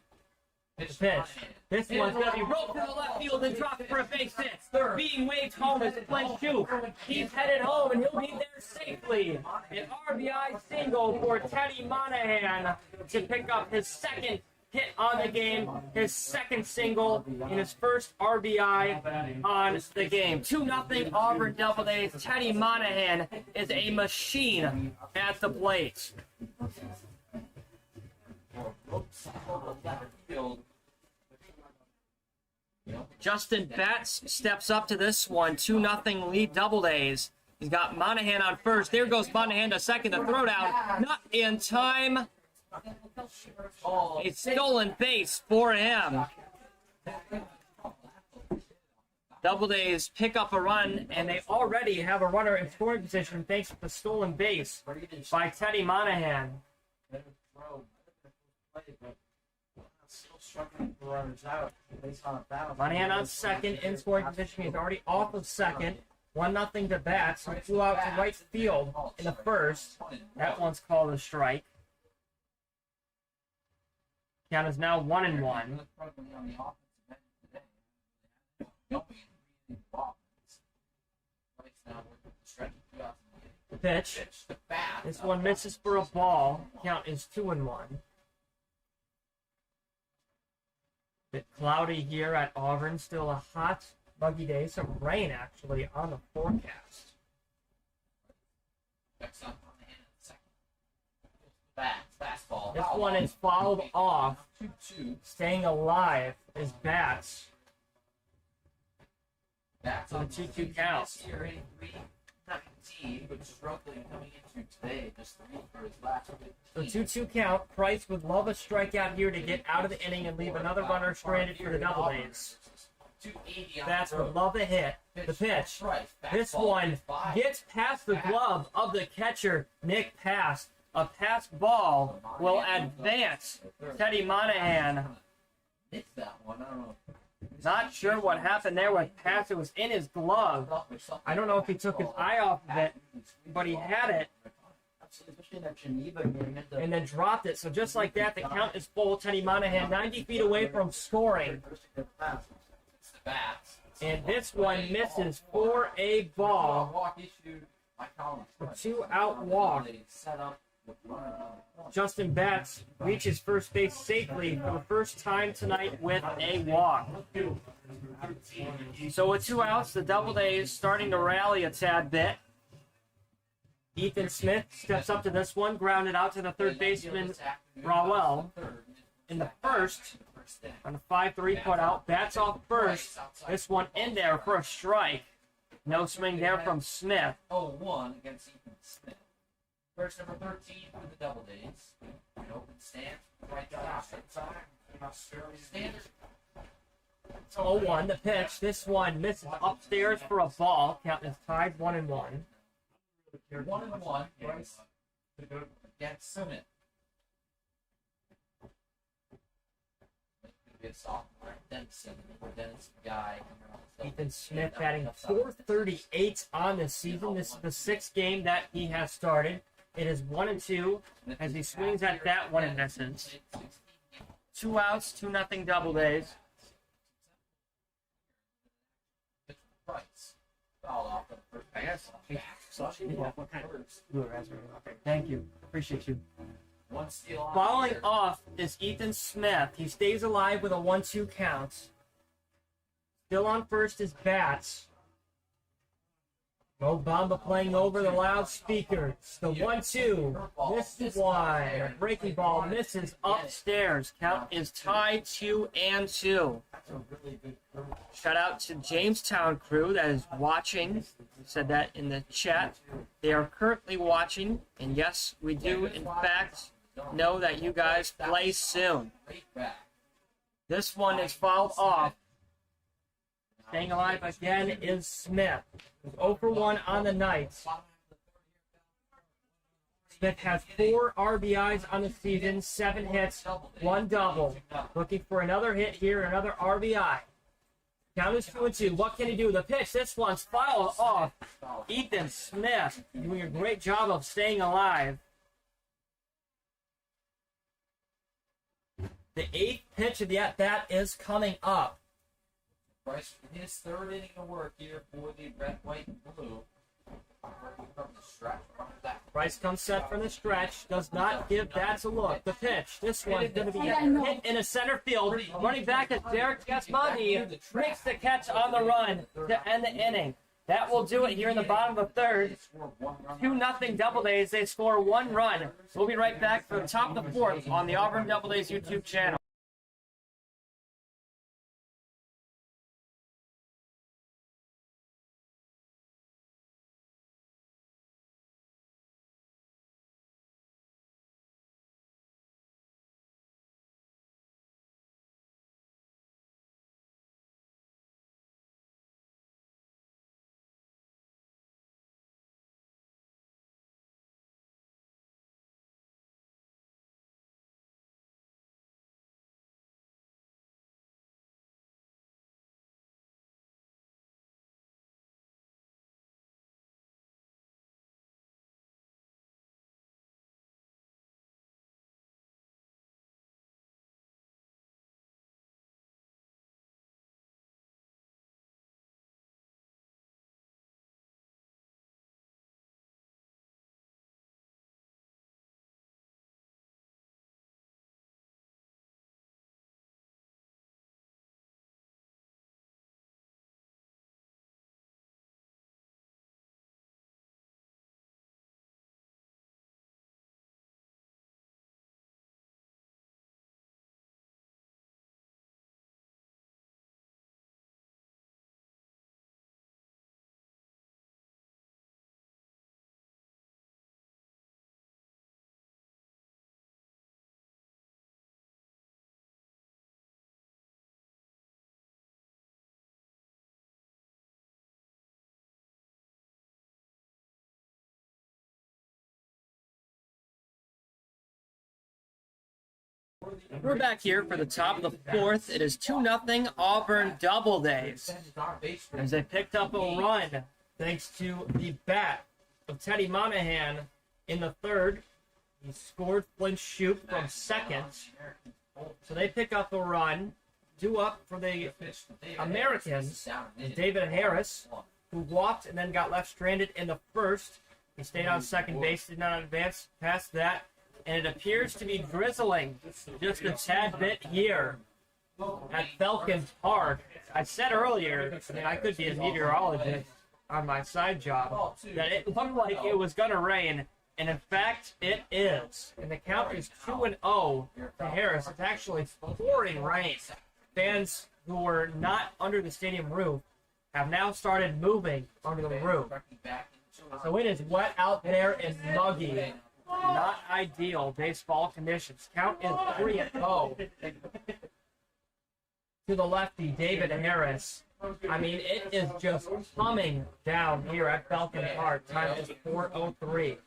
The pitch. This one's going to be roped to the left field and dropped for a base hit. Being waved home is Flynn Shoop. He's headed home and he'll be there safely. An RBI single for Teddy Monahan to pick up his second hit on the game, his second single, and his first RBI on the game. 2-0 Auburn Doubledays. Teddy Monahan is a machine at the plate. Justin Batts steps up to this one. 2-0 lead Doubledays. He's got Monahan on first. There goes Monahan to second. The throwdown not in time. A stolen base for him. Doubledays pick up a run, and they already have a runner in scoring position thanks to the stolen base by Teddy Monahan. Monahan on second, in scoring position. He's already off of second. 1-0 to Bats. So 2 out to right field in the first. That one's called a strike. Count is now 1-1. Pitch. This one misses for a ball. Count is 2-1. Bit cloudy here at Auburn. Still a hot, muggy day. Some rain actually on the forecast. This one is fouled off. Staying alive is Bats. That's on the 2-2 count. But struggling coming into today, just for his last So 2-2 count. Price would love a strikeout here to get out of the inning and leave another runner stranded for the Doubledays. Bats would love a hit. The pitch. This one gets past the glove of the catcher, Nick Pass. A passed ball will advance Teddy Monahan. It's that one. I don't know. Not sure what happened there with Pass. It was in his glove. I don't know if he took his eye off of it, but he had it and then dropped it. So just like that, the count is full. Teddy Monahan 90 feet away from scoring. And this one misses for a ball. A 2-out walk. Justin Batts reaches first base safely for the first time tonight with a walk. So with 2 outs, the Doubledays starting to rally a tad bit. Ethan Smith steps up to this one, grounded out to the third baseman, Rawell. In the first, on a 5-3 put out, bats off first. This one in there for a strike. No swing there from Smith. 0-1 against Ethan Smith. First number 13 for the Doubledays. An open stand, right side. Standard. 0-1, the pitch. This one misses upstairs for a ball. Count is tied 1-1. 1-1 against Smith. Be a sophomore, Denison guy. Ethan Smith batting .438 on the season. This is the 6th game that he has started. It is 1-2 as he swings at that one in essence. 2 outs, 2-0 Doubledays. Price. Fouled off on the first I guess. base. Okay, thank you. Appreciate you. One steal off. Following off is Ethan Smith. He stays alive with a 1-2 count. Still on first is Bats. Mo Bamba playing over the loudspeakers. The 1-2. This is why. Breaking ball misses upstairs. Count is tied 2-2. Shout out to Jamestown crew that is watching. Said that in the chat. They are currently watching. And yes, we do in fact know that you guys play soon. This one is fouled off. Staying alive again is Smith. 0 for 1 on the night. Smith has 4 RBIs on the season, 7 hits, 1 double. Looking for another hit here, another RBI. Count is 2-2. What can he do? The pitch. This one's fouled off. Ethan Smith doing a great job of staying alive. The 8th pitch of the at-bat is coming up. Bryce, in his 3rd inning of work here for the red, white, and blue. From the stretch, from that. Bryce comes set from the stretch. Does not give Bats a look. The pitch. This one's going to be hit in a center field. Running back is Derek Gasmondi. Makes the catch on the run to end the inning. That will do it here in the bottom of the 3rd. 2-0 Doubledays. They score 1 run. We'll be right back for the top of the 4th on the Auburn Doubledays YouTube channel. We're back here for the top of the 4th. It is 2-0 Auburn Doubledays. As they picked up a run thanks to the bat of Teddy Monahan in the 3rd. He scored Flint Shoot from second. So they pick up a run. Due up for the Americans is David Harris, who walked and then got left stranded in the 1st. He stayed on second base, did not advance past that. And it appears to be drizzling just a tad bit here at Falcon Park. I said earlier, I mean, I could be a meteorologist. on my side job that it looked like it was going to rain, and in fact, it is. And the count is 2-0 to Harris. It's actually pouring rain. Fans who were not under the stadium roof have now started moving under the roof. So it is wet out there and muggy. Not ideal baseball conditions. Count is 3-0 to the lefty, David Harris. I mean, it is just coming down here at Falcon Park. Time is 4:03.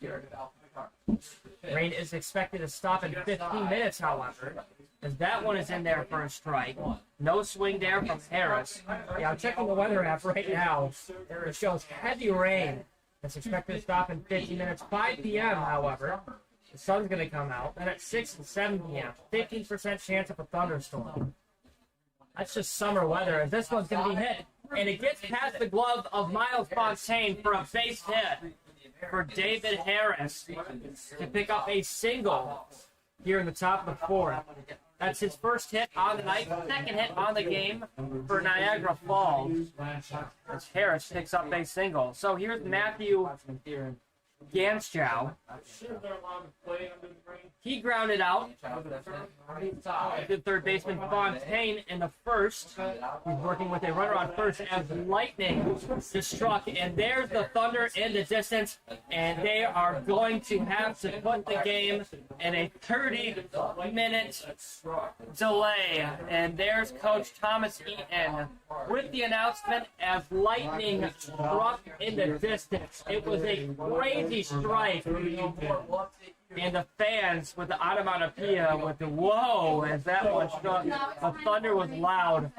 Rain is expected to stop in 15 minutes, however, as that one is in there for a strike. No swing there from Harris. Yeah, I'm checking the weather app right now. It shows heavy rain. It's expected to stop in 50 minutes. 5 p.m., however, the sun's going to come out. Then at 6 and 7 p.m., 15% chance of a thunderstorm. That's just summer weather, and this one's going to be hit. And it gets past the glove of Miles Fontaine for a base hit for David Harris to pick up a single here in the top of the fourth. That's his first hit on the night, second hit on the game for Niagara Falls, as Harris picks up a single. So here's Matthew Ganschow. He grounded out the third baseman Fontaine in the first. He's working with a runner on first as lightning just struck. And there's the Thunder in the distance. And they are going to have to put the game in a 30-minute delay. And there's Coach Thomas Eaton with the announcement as lightning struck in the distance. It was a crazy strike. And the fans with the onomatopoeia with the whoa as that one struck. The thunder was loud.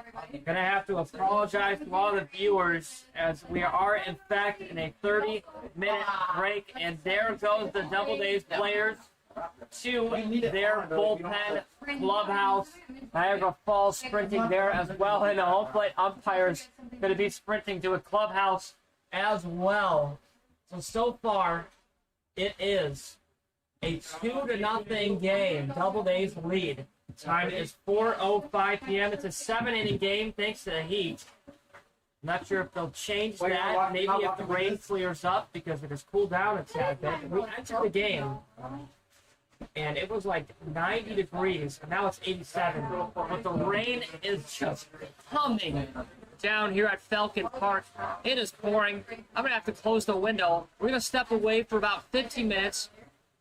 Gonna have to apologize to all the viewers as we are in fact in a 30-minute break. And there goes the Doubledays players to their bullpen clubhouse. Niagara Falls sprinting there as well. And the home plate umpires gonna be sprinting to a clubhouse as well. So far, it is a 2-0 game. Doubledays lead. Time is 4:05 p.m. It's a 7-inning game thanks to the heat. Not sure if they'll change that. Maybe if the rain clears up because it has cooled down a tad bit. We entered the game and it was like 90 degrees, and now it's 87. But the rain is just coming down here at Falcon Park. It is pouring. I'm going to have to close the window. We're going to step away for about 15 minutes,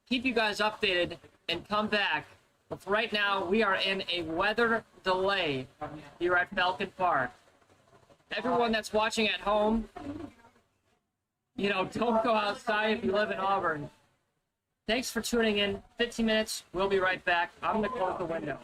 keep you guys updated, and come back. But for right now, we are in a weather delay here at Falcon Park. Everyone that's watching at home, don't go outside if you live in Auburn. Thanks for tuning in. 15 minutes. We'll be right back. I'm going to close the window.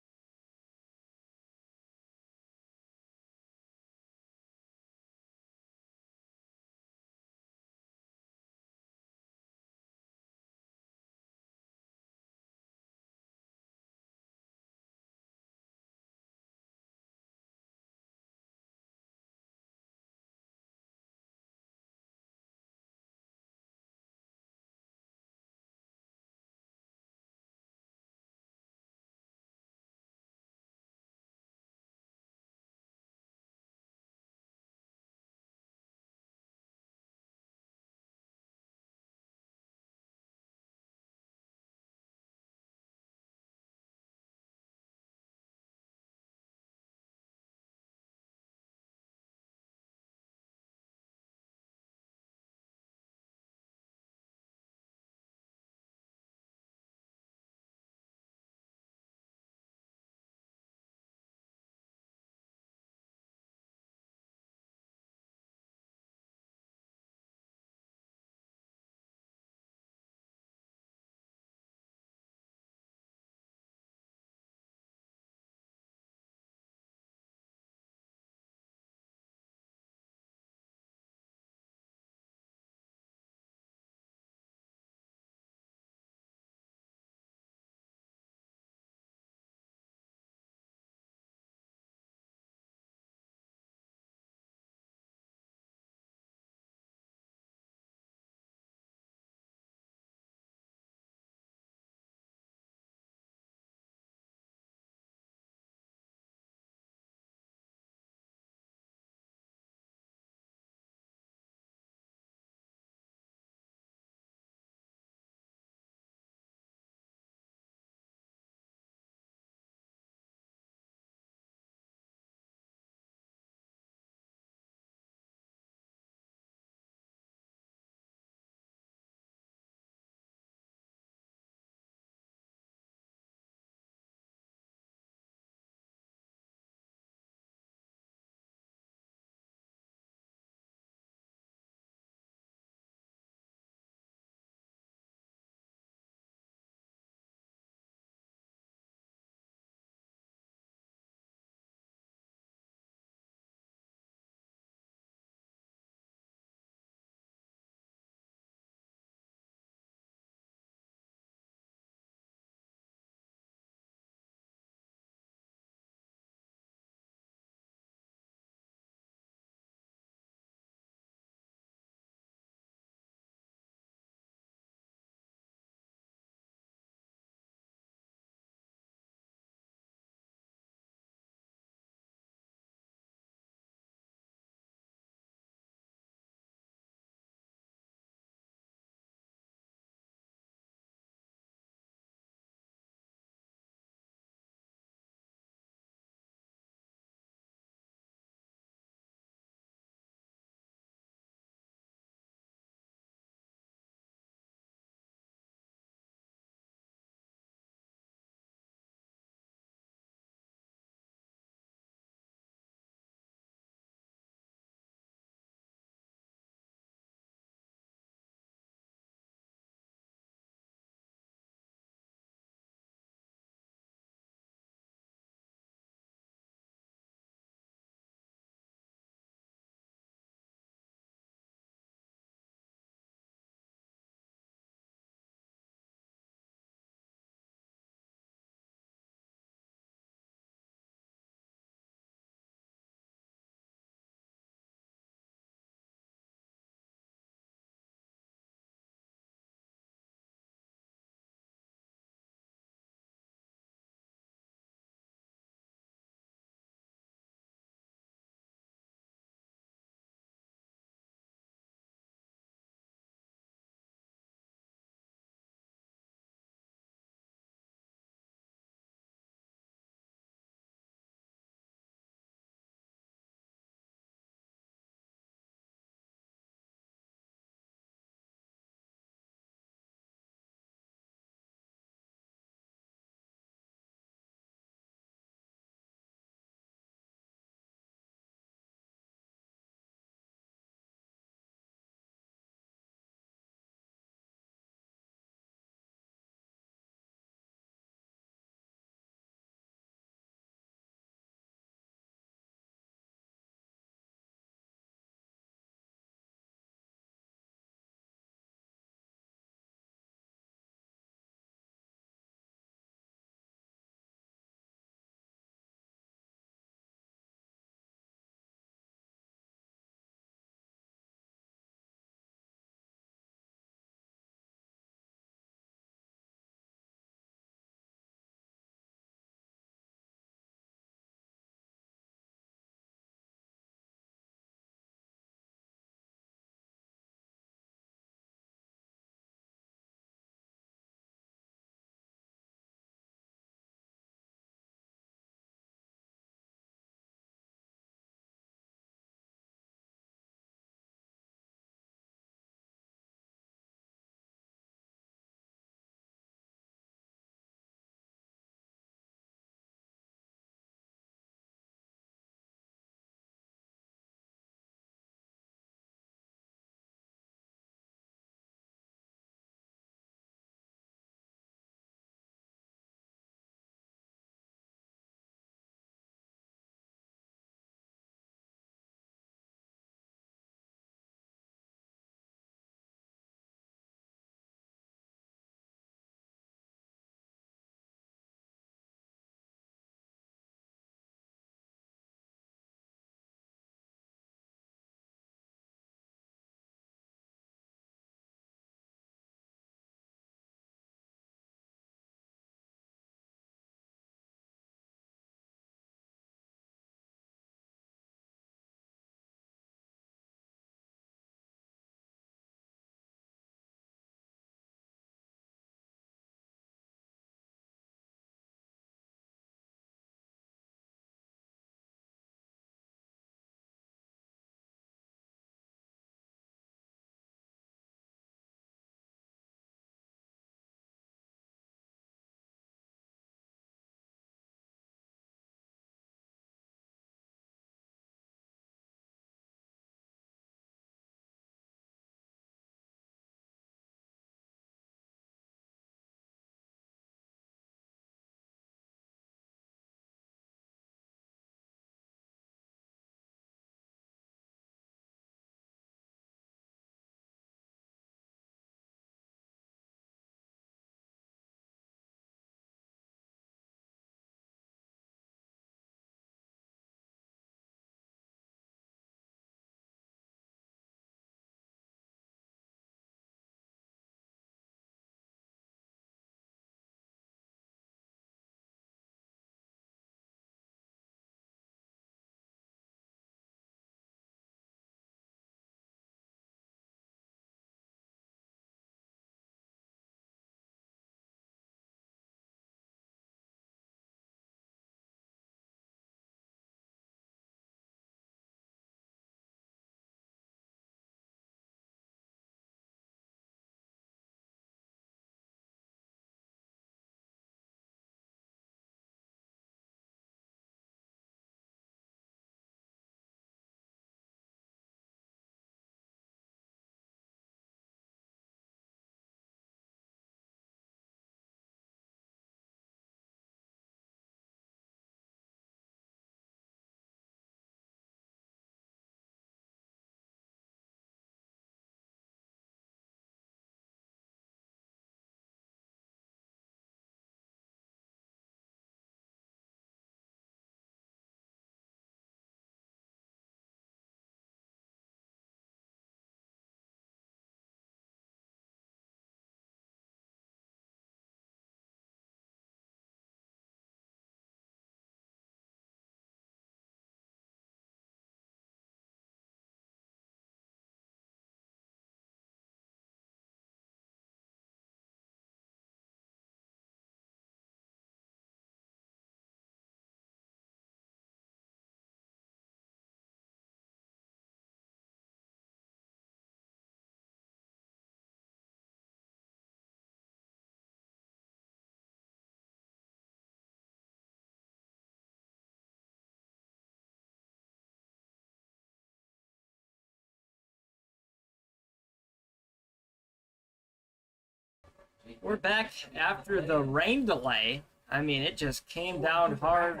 We're back after the rain delay. I mean, it just came down hard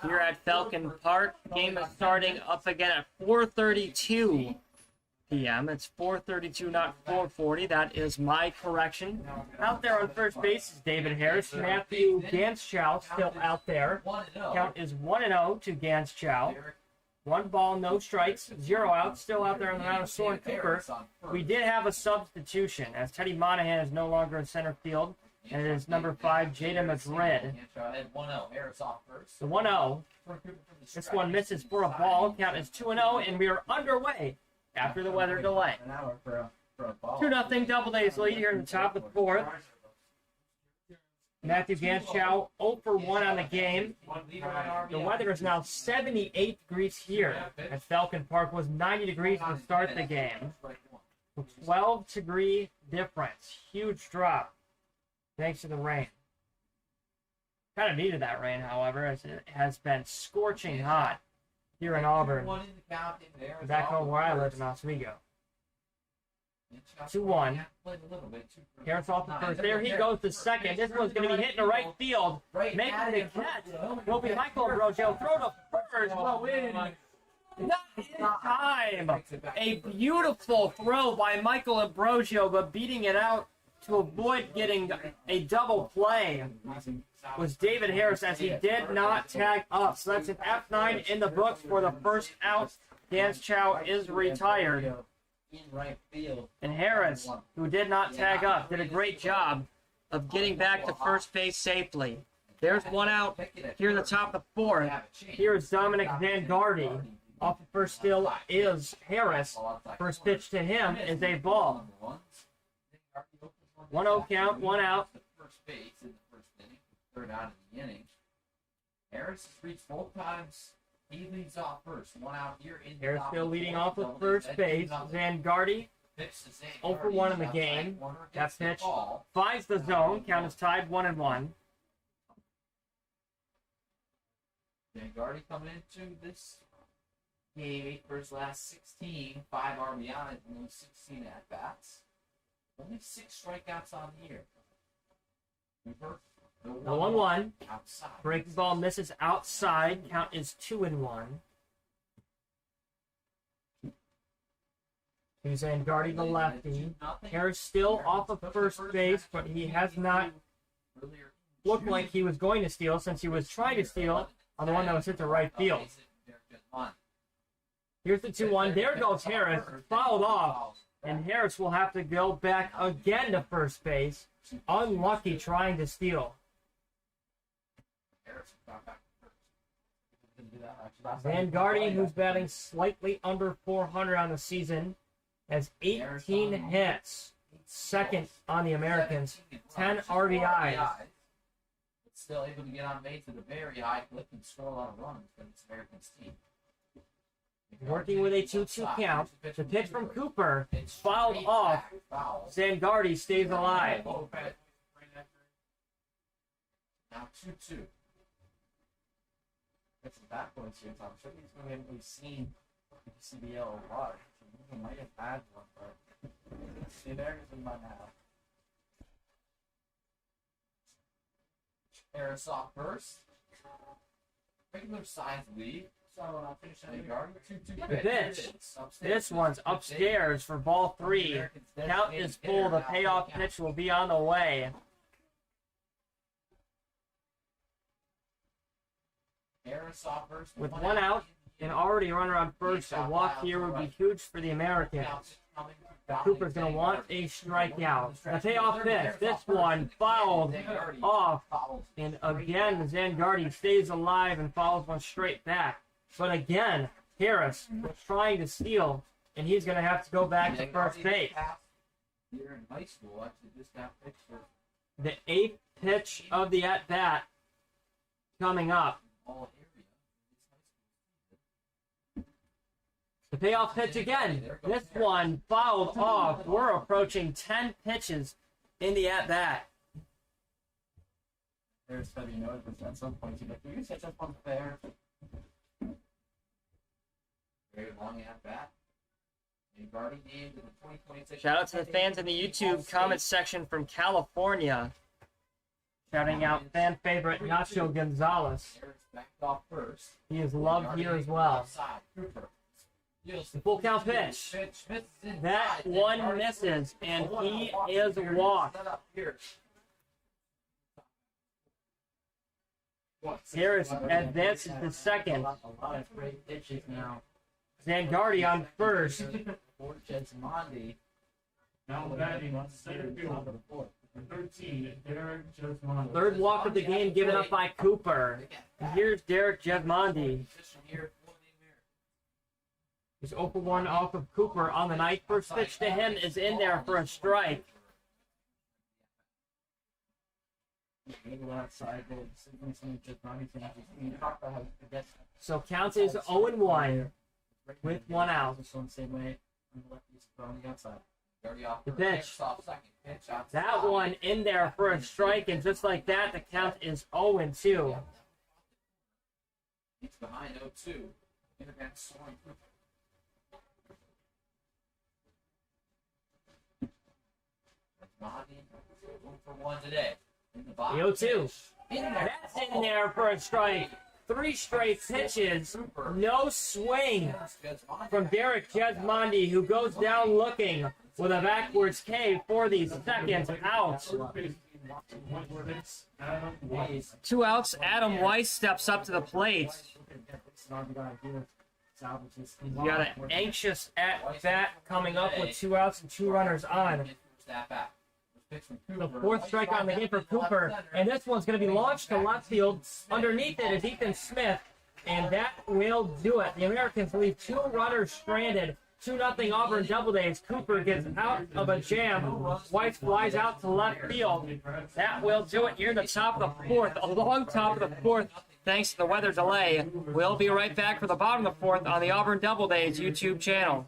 here at Falcon Park. Game is starting up again at 4:32 p.m. It's 4:32, not 4:40. That is my correction. Out there on first base is David Harris. Matthew Ganschow still out there. 1-0. Count is 1-0 to Ganschow. 1 ball, no strikes, 0 outs. Still out there on the mound of Soren Cooper. We did have a substitution as Teddy Monahan is no longer in center field. And it is number 5, Jada Madrid. The 1-0. This one misses for a ball. Count is 2-0, and we are underway after the weather delay. 2-0 Doubledays lead here in the top of the 4th. Matthew Ganschow 0 for 1 on the game. The weather is now 78 degrees here at Falcon Park. Was 90 degrees to start the game. 12-degree difference. Huge drop thanks to the rain. Kind of needed that rain, however, as it has been scorching hot here in Auburn. Back home where I live in Oswego. 2-1. Harris off the first. There he goes to second. This one's going to be hitting the right field. Making the catch will be Michael Ambrosio. Throw to first. Go in. Not in time. A beautiful throw by Michael Ambrosio, but beating it out to avoid getting a double play was David Harris, as he did not tag up. So that's an F9 in the books for the first out. Ganschow is retired. And Harris, who did not tag up, did a great job of getting back to first base safely. There's 1 out here in the top of the 4th. Here is Dominic Vanguardi. Off the first still is Harris. First pitch to him is a ball. 1-0 count, 1 out. First base in the first inning, third out of the inning. Harris has reached both times. He leads off first. 1 out here in the Harris top still of leading the off fourth. with first base. Vanguardi 0 for 1 in the game. That pitch finds the zone. Count is tied 1-1. Vanguardi coming into this game, 8 for his last 16, 5 RBIs, and only 16 at bats. Only 6 strikeouts on the year. Cooper, The 1-1. outside. Breaking ball misses outside. Count is 2-1. Here's Vanguardi, the lefty. Harris still off of first base, but he has not looked like he was going to steal, since he was trying to steal on the one that was hit to right field. Here's the 2-1. There goes Harris. Fouled off. And Harris will have to go back again to first base. Unlucky trying to steal. Vanguardi, who's batting slightly under 400 on the season, has 18 hits. Second on the Americans. 10 RBIs. Still able to get on base at a very high clip and score a lot of runs, but it's Americans' team. Working with a 2-2 count. The pitch from Cooper fouled off. Vanguardi stays alive. Now 2-2. That's some back points here, so I'm sure he's going to be able to see CBL a lot. He might have had one, but the Americans might have. Harris off first. Regular size lead. So I'll finish on the yard. 2-2 The pitch. This one's upstairs for ball 3. Count is full. The payoff pitch will be on the way. Harris off first. With 1 out and already a runner on first, a walk here would be huge for the Americans. Cooper's going to want a strikeout. The payoff pitch. This one fouled off. And again, Vanguardi stays alive and follows one straight back. But again, Harris was trying to steal, and he's going to have to go back to first base. Here in high school, actually, just got picked for The 8th pitch of the at-bat coming up. all area. The payoff pitch again. This one fouled off. We're approaching 10 pitches in the at-bat. There's study note at some point. You like, do you set up on there? Very long at bat. Gardy named in the 2026. Shout out to the fans in the YouTube comment section from California. Shouting out fan favorite Nacho Gonzalez. Eric's backed off first. He is loved here as well. Outside. Cooper. The full count pitch. Smith is inside. That one misses, and he is walked. Set up here. Harris advances to second. A lot of great pitches now. Zangardi on first. For Jesmondi. Now batting on center field, number 13, Derek Jesmond. Third walk of the game given up by Cooper. Here's Derek Jesmondi. Position here for the Americans. He's 0-1 off of Cooper on the night. First pitch to him is in there for a strike. Maybe outside, but something just not even. You talk about how the best. So counts is 0-1 with one out. Just on the same way. On the left, he's on the outside. Dirty off The first. pitch. Harris off second. Pitch outside. That one in there for a strike, and just like that, the count is 0-2. It's behind 0-2. Internet soaring. Jesmondi 1-for-1 today. In the box. The 0-2. In there. That's in there for a strike. 3 straight pitches, no swing from Derek Jesmondi, who goes down looking with a backwards K for the second out. 2 outs. Adam Weiss steps up to the plate. You got an anxious at bat coming up with 2 outs and 2 runners on. The 4th strike on the game for Cooper, and this one's going to be launched to left field. Underneath it is Ethan Smith, and that will do it. The Americans leave 2 runners stranded. 2-0 Auburn Doubledays. Cooper gets out of a jam. White flies out to left field. That will do it here in the top of the 4th, a long top of the 4th. Thanks to the weather delay. We'll be right back for the bottom of the 4th on the Auburn Doubledays YouTube channel.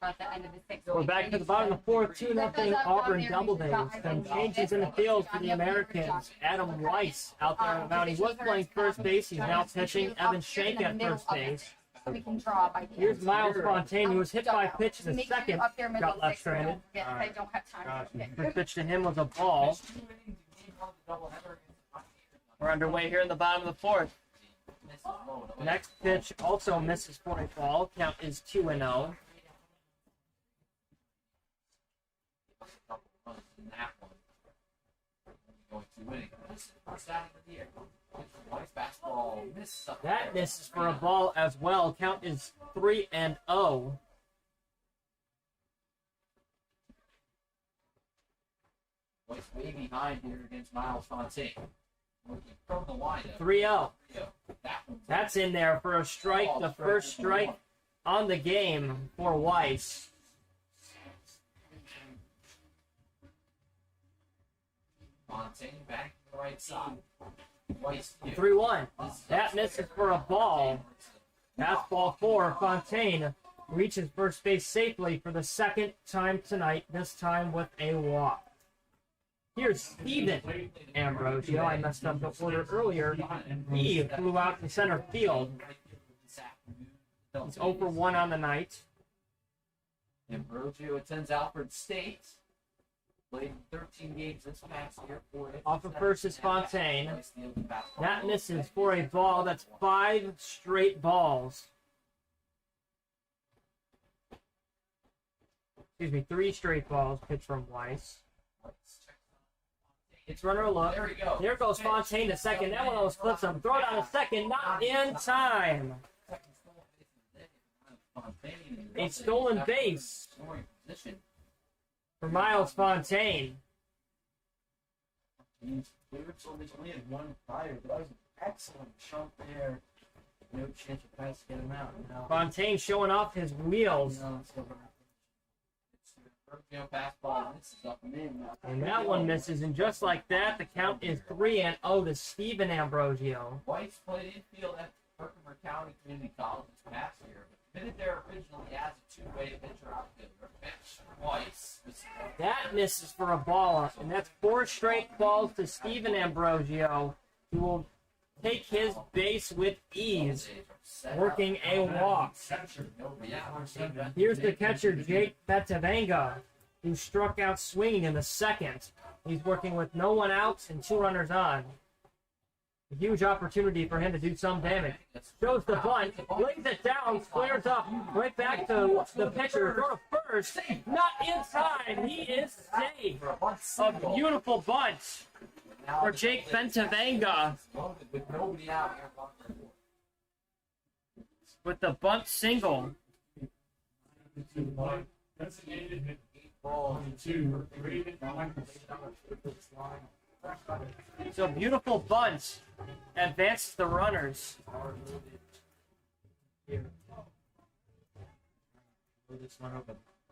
About the end of the 6th. We're back to the bottom of the 4th, 2-0 Auburn Doubledays. Some changes in the field for the Americans. Adam Weiss out there on the mound. He was playing first base. He's now pitching. Evan Shank at first base. We can draw by the Here's end. Miles Fontaine, who was hit by a pitch in the Make sure second. you're up there middle Got left 6th, so stranded. yes, I don't have time to get First pitch to him was a ball. We're underway here in the bottom of the 4th. Misses low and away. Next pitch also misses for a ball. Count is 2-0. Couple runs in that one. Only going 2 innings. This is the first outing of the year. White's basketball misses up That there. misses for a ball as well. Count is 3-0. White's way behind here against Miles Fontaine. Looking from the windup. 3-0. That one's That's in there for a strike. The first strike on the game for Weiss. Fontaine back to the right side. Weiss 3-1. That misses for a ball. That's ball 4. Fontaine reaches first base safely for the second time tonight, this time with a walk. Here's Steven Ambrosio. I messed up the order earlier. He flew out to center field. He's 0 for 1 on the night. Ambrosio attends Alfred State. Played 13 games this past year for it. Off of first is Fontaine. That misses for a ball. That's 5 straight balls. Excuse me, 3 straight balls pitched from Weiss. It's runner look. There we go. There goes Fontaine to second. That one almost flips him. Throw down to second. Not in time. A stolen base Scoring position. for Miles Fontaine. He's only had one prior, but that was an excellent jump there. No chance of pass to get him out. Now, Fontaine showing off his wheels. let's go back. Ambrosio fastball misses up and in. And that one misses. And just like that, the count is 3-0 to Steven Ambrosio. Weiss played infield at Herkimer County Community College this past year, but committed there originally as a two-way pitcher outfielder. Pitch Weiss. That misses for a ball. And that's 4 straight balls to Steven Ambrosio, who will take his base with ease, working a walk. Here's the catcher, Jake Betavanga, who struck out swinging in the second. He's working with no one out and 2 runners on. A huge opportunity for him to do some damage. Shows the bunt, lays it down, squares up, right back to the pitcher, throw to first. Not in time, he is safe. A beautiful bunt for Jake Bentavanga With nobody out here. with the bunt single. Designated hit 2, 3 hit So beautiful bunt advances the runners.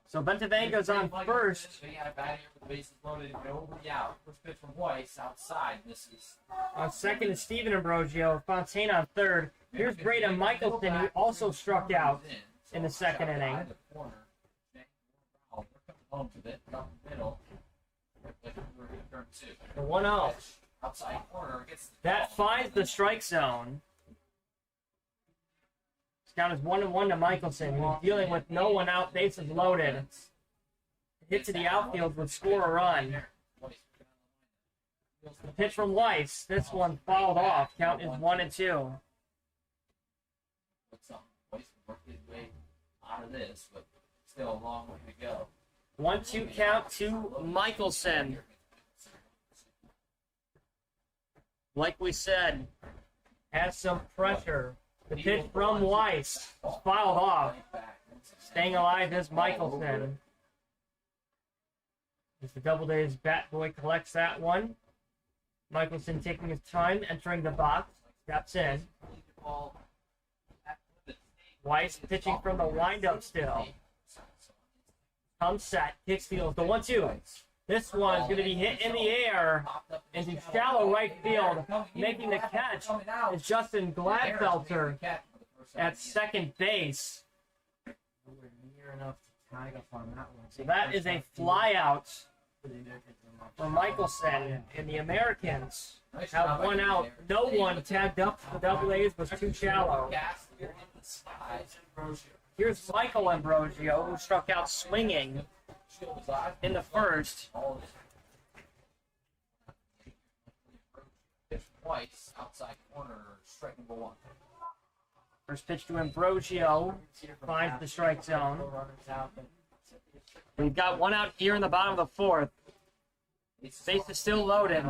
So Bentavanga's on first. They got a bat here with the bases loaded, nobody out. First pitch from Weiss outside. Misses. On second is Steven Ambrosio. Fontaine on third. Here's Braden Michelson, who also struck out in the second inning. The 1-0. Outside corner gets That finds the strike zone. This count is 1-1 to Michelson, who's dealing with no one out, bases loaded. Hit to the outfield would score a run. The pitch from Weiss. This one fouled off. Count is 1-2. Weiss worked his way out of this, but still a long way to go. 1-2 count to Michelson. Like we said, has some pressure. The pitch from Weiss is fouled off. Staying alive is Michelson. As the Doubledays bat boy collects that one. Michelson taking his time, entering the box, steps in. Weiss pitching from the windup still. Comes set, kicks field, the 1-2. This one is going to be hit in the air into shallow right field. Making the catch is Justin Gladfelter at second base. Nowhere near enough to tag up on that one. So that is a flyout for Michelson, and the Americans have 1 out. No one tagged up. The Doubledays was too shallow. Here's Michael Ambrosio, who struck out swinging in the first. twice, outside corner, strike number 1. First pitch to Ambrosio. Finds the strike zone. We've got one out here in the bottom of the 4th. Base is still loaded.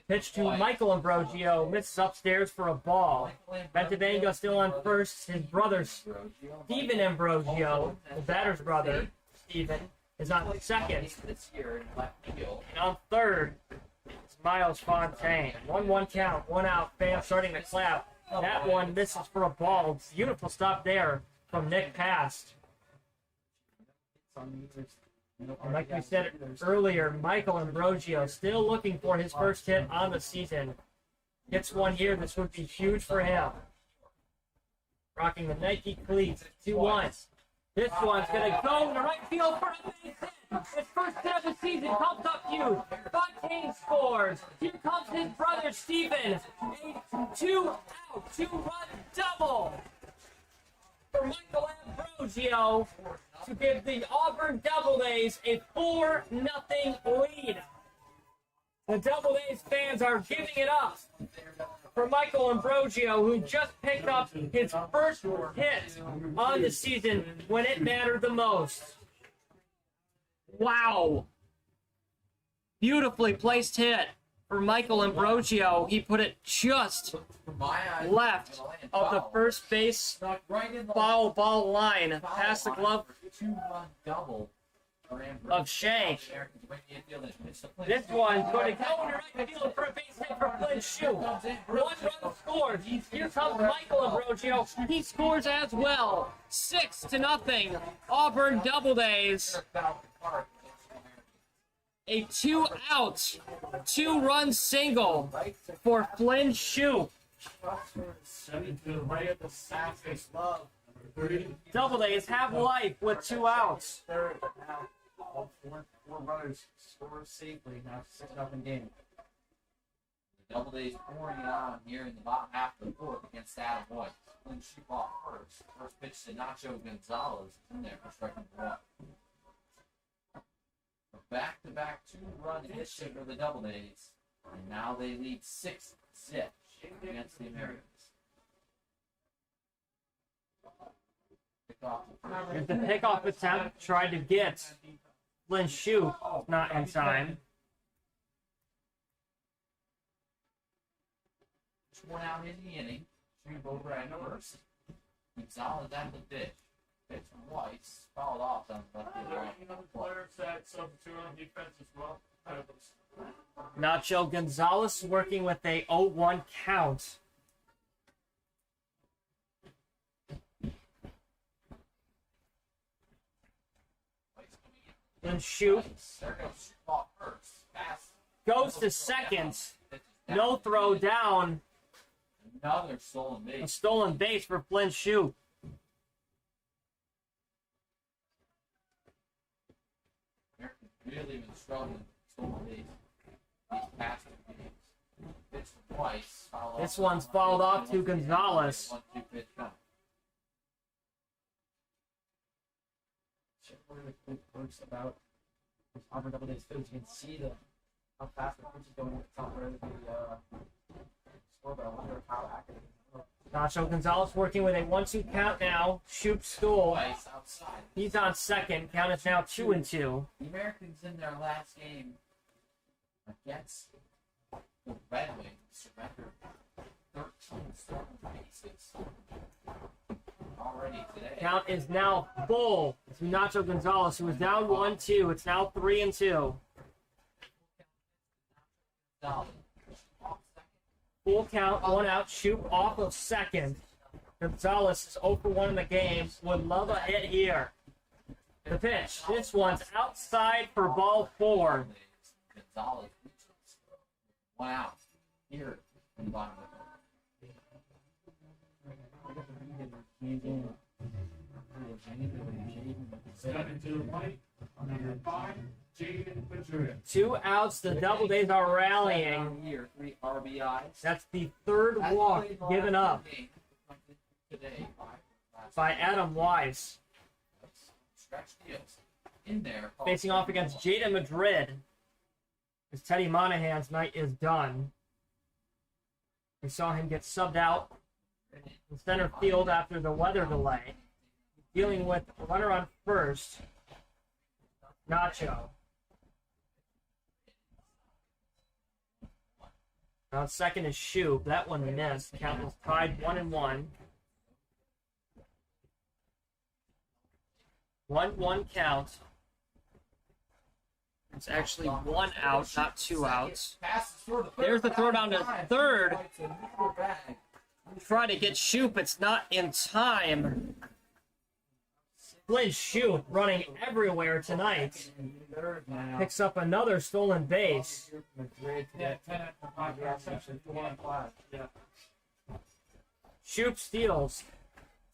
Pitch to Michael Ambrosio. Misses upstairs for a ball. Ventavengo still on first. His brother, Steven Ambrosio, the batter's brother, Steven, is on second. This year in left field. And on third is Miles Fontaine. 1-1 count, 1 out. Fans starting to clap. That one misses for a ball. Beautiful stop there from Nick Past. And like we said earlier, Michael Ambrosio still looking for his first hit on the season. Hits one here. This would be huge for him. Rocking the Nike cleats. 2-1. This one's going to go in the right field for a base hit. His first hit of the season comes up huge. Fontaine scores. Here comes his brother, Steven. A 2-out, 2-run double for Michael Ambrosio to give the Auburn Doubledays a 4-0 lead. The Doubledays fans are giving it up for Michael Ambrosio, who just picked up his first hit on the season when it mattered the most. Wow. Beautifully placed hit for Michael Ambrosio. He put it just left of the first base foul ball line past the glove 2-run double of Shank. This one's going to go into right field for a base hit for Flynn Shue. 1 run scores. Here comes Michael Ambrosio. He scores as well. 6-0. Auburn Doubledays. A 2-out, 2-run single for Flynn Shue. Doubledays have life with 2 outs. Third, now all four runners score safely. Now 6-0 game. The Doubledays pouring it on here in the bottom half of the 4th against Adam White. Flynn Shue off first. First pitch to Nacho Gonzalez in there for strike number 1. Back-to-back 2-run hits for the Doubledays, and now they lead 6-0 against the Americans. Here's the pickoff attempt. Tried to get Flynn Shue, not in time. Just 1 out in the inning. Shue over at first. Gonzalez at the pitch. Pitch twice, fouled off on the left field. Another player that substitute on defense as well. Nacho Gonzalez working with a 0-1 count. Flynn Shue goes to second. No throw down. Another stolen A base. stolen base for Flynn Shue. Americans really been struggling with stolen base these past 2 games. Pitched twice. Fouled This off one's fouled off to Gonzalez. 1-2 pitch count. One of the good perks about this Auburn Doubledays field, you can see how fast the pitch is going at the top of the scoreboard. I wonder how accurate. Nacho Gonzalez working with a 1-2 count now. Shoop school. Twice outside. He's on second. Count is now 2-2. The Americans in their last game against the Red Wings surrendered 13 stolen bases already today. Count is now full to Nacho Gonzalez, who was down 1-2. It's now 3-2. Solid. Full count, 1 out. Shoop off of second. Gonzalez is 0 for 1 in the game. Would love a hit here. The pitch. This one's outside for ball 4. Gonzalez reaches 1 out here in the bottom of Stepping to the plate, number 5, Jaden Madrid. 2 outs. The Doubledays are rallying. here, 3 RBIs. That's the third walk given up Today by Adam Wise. Stretch deals in there. Facing off against Jaden Madrid. As Teddy Monahan's night is done. We saw him get subbed out in center field after the weather delay. Dealing with a runner on first, Nacho. On second is Shoop. That one missed. Count was tied 1-1. 1-1 count. It's actually 1 out, not 2 outs. There's the throw down to third. Try to get Shoop. It's not in time. Flynn Shoop running everywhere tonight. Picks up another stolen base. Shoop steals.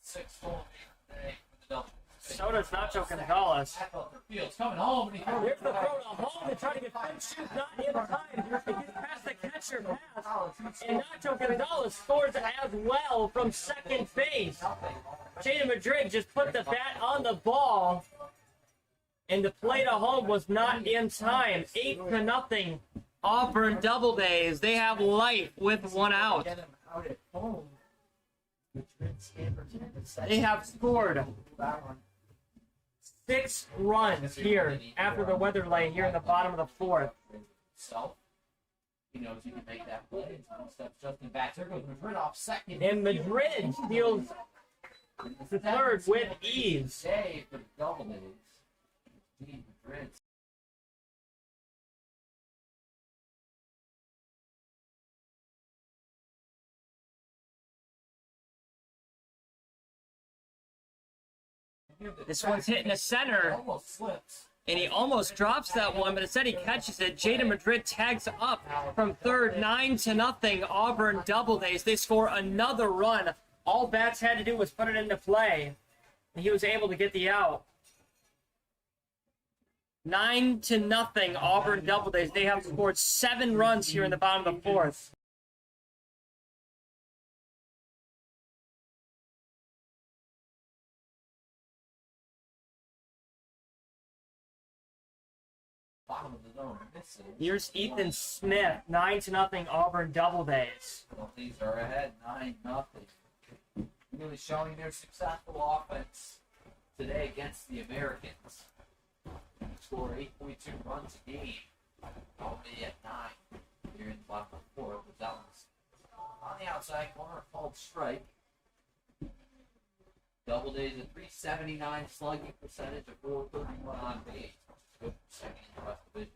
6 full today for the double. So does Nacho Gonzalez. Fields coming home, and he There's the throw to home to try to get Flynn Shoop not in time. He gets past the catcher pass. And Nacho Gonzalez scores as well from second base. Jaden Madrid just put the bat on the ball. And the play to home was not in time. 8-0. Auburn Doubledays. They have life with 1 out. Get him out at home. They have scored 6 runs here after the weather delay here in the bottom of the 4th. So, he knows he can make that play. So steps Justin back. There goes Madrid off second. And Madrid steals the third with ease. Day for the Doubledays. Madrid. This one's hitting the center, Almost slips. and he almost drops that one, but instead he catches it. Jaden Madrid tags up from third, 9-0. Auburn Doubledays. They score another run. All Bats had to do was put it into play, and he was able to get the out. 9-0. Auburn Doubledays. They have scored 7 runs here in the bottom of the 4th. Bottom of the zone. Misses. Here's Ethan Smith. 9-0. Auburn Doubledays. These are ahead 9-0. Really showing their successful offense today against the Americans. Score 8.2 runs a game. Already at 9 here in the bottom of the 4th. But that was on the outside corner, called strike. Doubledays at 379 slugging percentage of 431 on base. Good second in the West Division.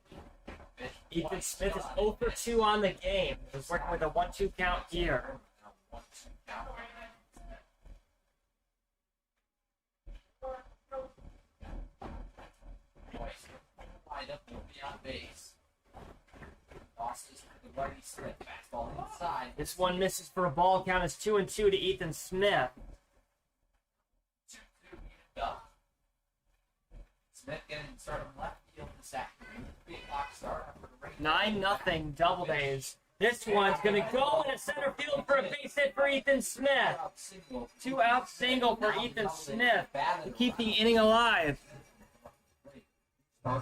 Ethan Smith is 0 for 2 on the game. He's working with a 1-2 count here. 1-2 count. Lined up will be on base. Losses to the righty Smith. Fastball inside. This one misses for a ball count. It's 2-2 to Ethan Smith. 2-2 up. Smith getting started left field this afternoon. Big box start for the Rangers. 9-0 Doubledays. This one's going to go into center field for a base hit for Ethan Smith. 2-out single for Ethan Smith to keep the inning alive. Now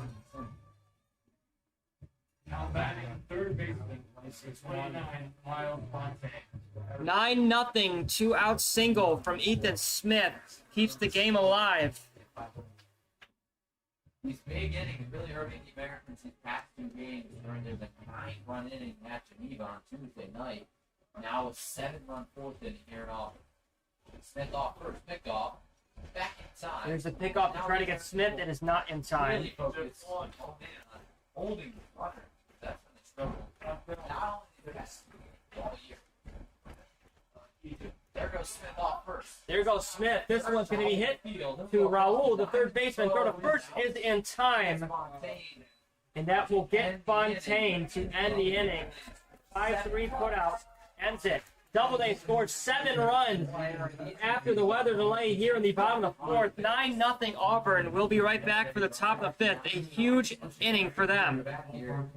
batting on third baseman, is 29, Miles Fontaine. 9-0 2-out single from Ethan Smith keeps the game alive. These big innings really hurting the Americans these past 2 games. There's a 9-run inning at Geneva on Tuesday night. Now a 7-run 4th inning here in Auburn. Smith off first pickoff. Back in time. There's a pickoff to try to get Smith. It is not in time. Really focused on holding the runner. That's when they struggle. Not only the best all year. There goes Smith off first. There goes Smith. This one's going to be hit to Raul, the third baseman. Throw to first is in time. And that will get Fontaine to end the inning. 5-3 put out. Ends it. Doubleday scored 7 runs after the weather delay here in the bottom of the 4th. 9-0 Auburn. We'll be right back for the top of the 5th. A huge inning for them. Back here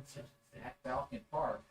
at Falcon Park.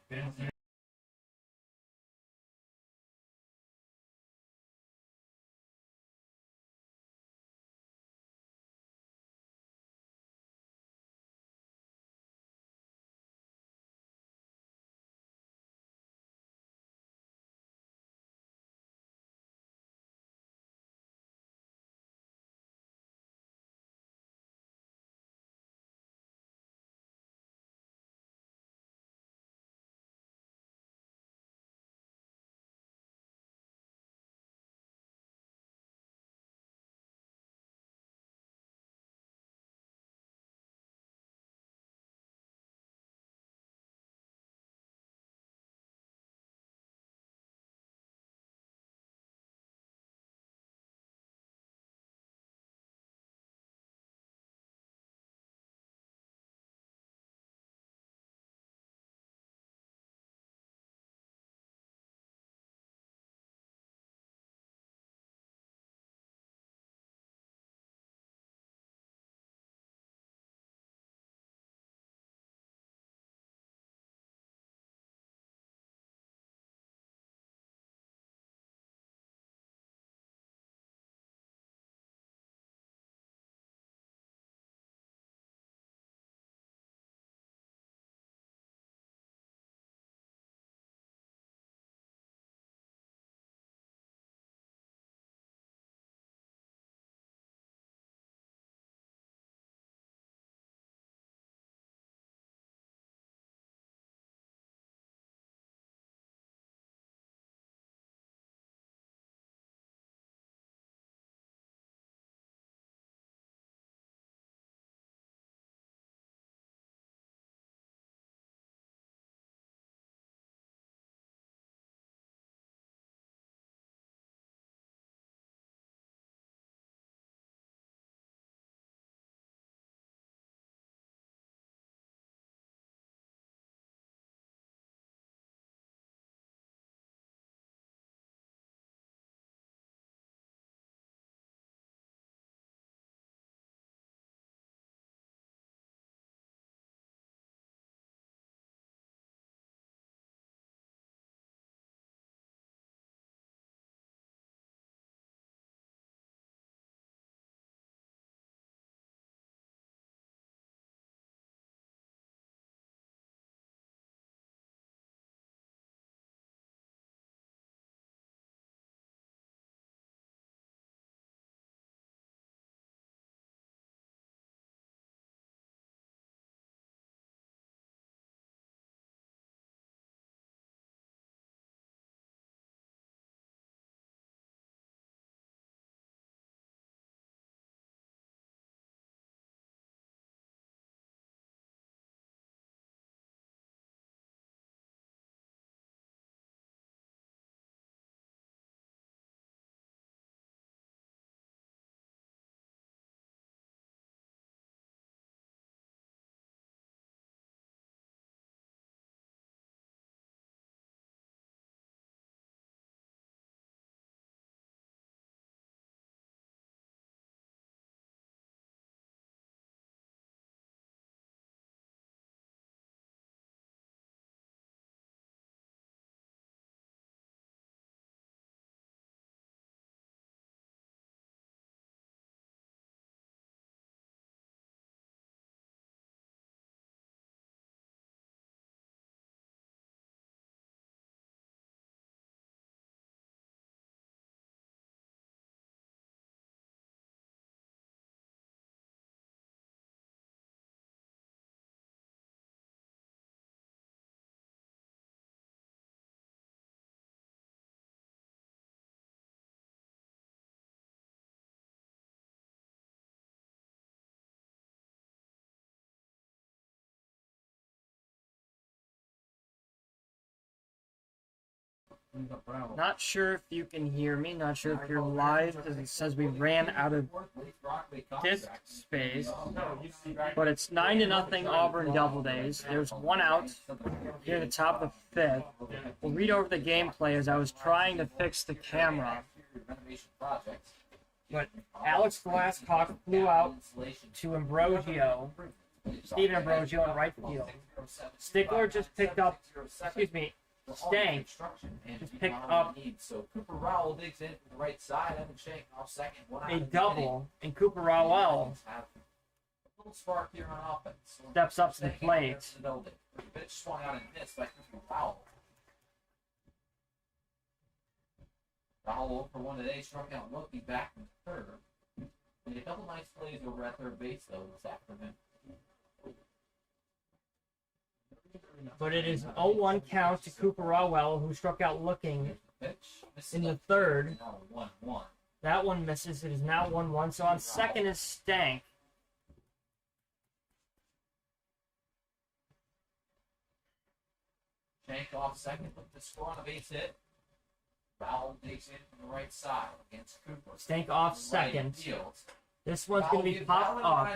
Not sure if you can hear me. Not sure if you're live because it says we ran out of disk space. But it's 9-0 Auburn Doubledays. There's one out near the top of the fifth. We'll read over the gameplay as I was trying to fix the camera. But Alex Glasscock flew out to Ambrosio, Steven Ambrosio in right field. Stickler just picked up, Stank just picked up So Cooper Rowell digs in from the right side, Evan Shank off second. a double, and Cooper Rowell A little spark here on offense. steps up to the plate. Pitch swung out and missed by Cooper Rowell. Rowell for one today, struck out Wilkie back from third. Made a couple nice plays over at third base though this afternoon. But it is 0-1 count to Cooper Rowell, who struck out looking in the third. 1-1. That one misses. It is now 1-1. So on second is Stank. Shank off second with the score on a base hit. Rowell takes in from the right side against Cooper. Stank off second. This one's going to be popped up.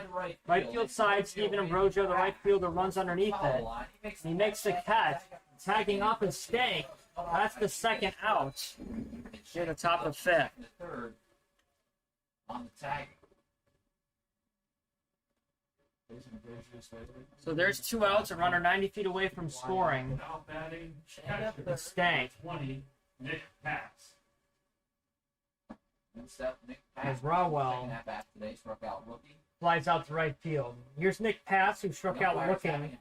Right field side, Steven Ambrosio, the right fielder, runs underneath it. He makes the catch. Tagging up is Stank. That's the second out. Near the top of fifth. On the tag. So there's 2 outs, a runner 90 feet away from scoring. Now batting, It's Stank. 20, Nick Pass. As Rowell flies out to right field. Here's Nick Pass, who struck out looking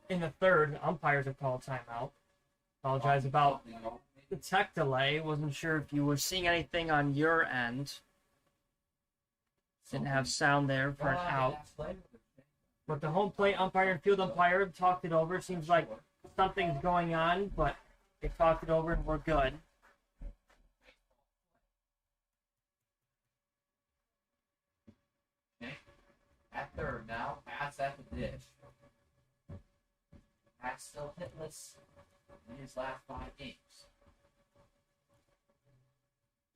in the third. Umpires have called timeout. Apologize about the tech delay. Wasn't sure if you were seeing anything on your end. Didn't have sound there for an out. But the home plate umpire and field umpire have talked it over. Seems like something's going on, but they talked it over and we're good. At third now, Pass at the dish. Pass still hitless in his last 5 games.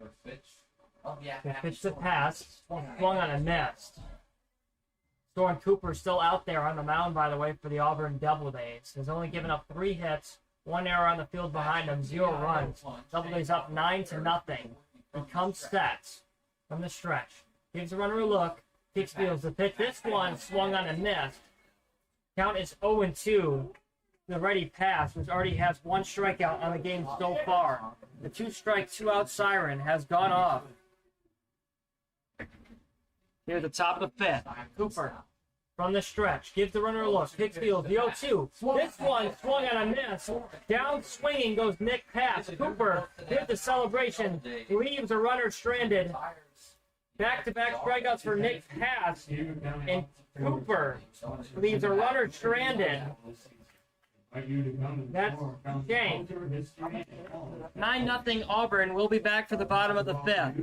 First pitch. Oh yeah, Pitch to Pass. Swung on a miss. Soren Cooper still out there on the mound, by the way, for the Auburn Doubledays. Has only given up 3 hits, 1 error on the field behind him, 0 runs. Doubledays up 9-0. He comes set from the stretch. Gives the runner a look. Kicks fields the pitch. This one swung on a miss. Count is 0-2. The ready Pass, which already has 1 strikeout on the game so far. The 2-strike, 2-out siren has gone off. Here at the top of the fifth, Cooper from the stretch gives the runner a look. Kicks fields the 0-2. This one swung on a miss. Down swinging goes Nick Pass. Cooper did the celebration. Leaves a runner stranded. Back-to-back strikeouts for Nick Pass, and Cooper leaves a runner stranded. That's Shank. 9-0 Auburn. We'll be back for the bottom of the fifth.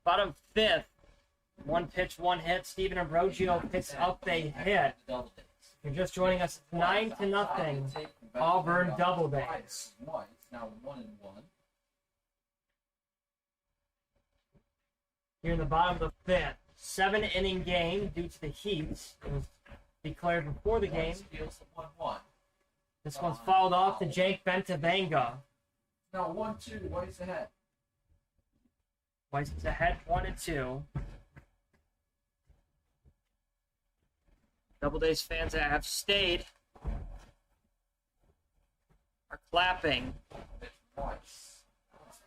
Bottom fifth. One pitch, one hit. Steven Ambrogio picks up a hit. You're just joining us. 9-0. Auburn Doubledays. It's now 1-1. Here in the bottom of the fifth. 7-inning game due to the heat. It was declared before the game. This one's fouled off to Jake Bentavanga. Now 1-2. White's ahead. White's ahead 1-2. Doubledays fans that have stayed are clapping.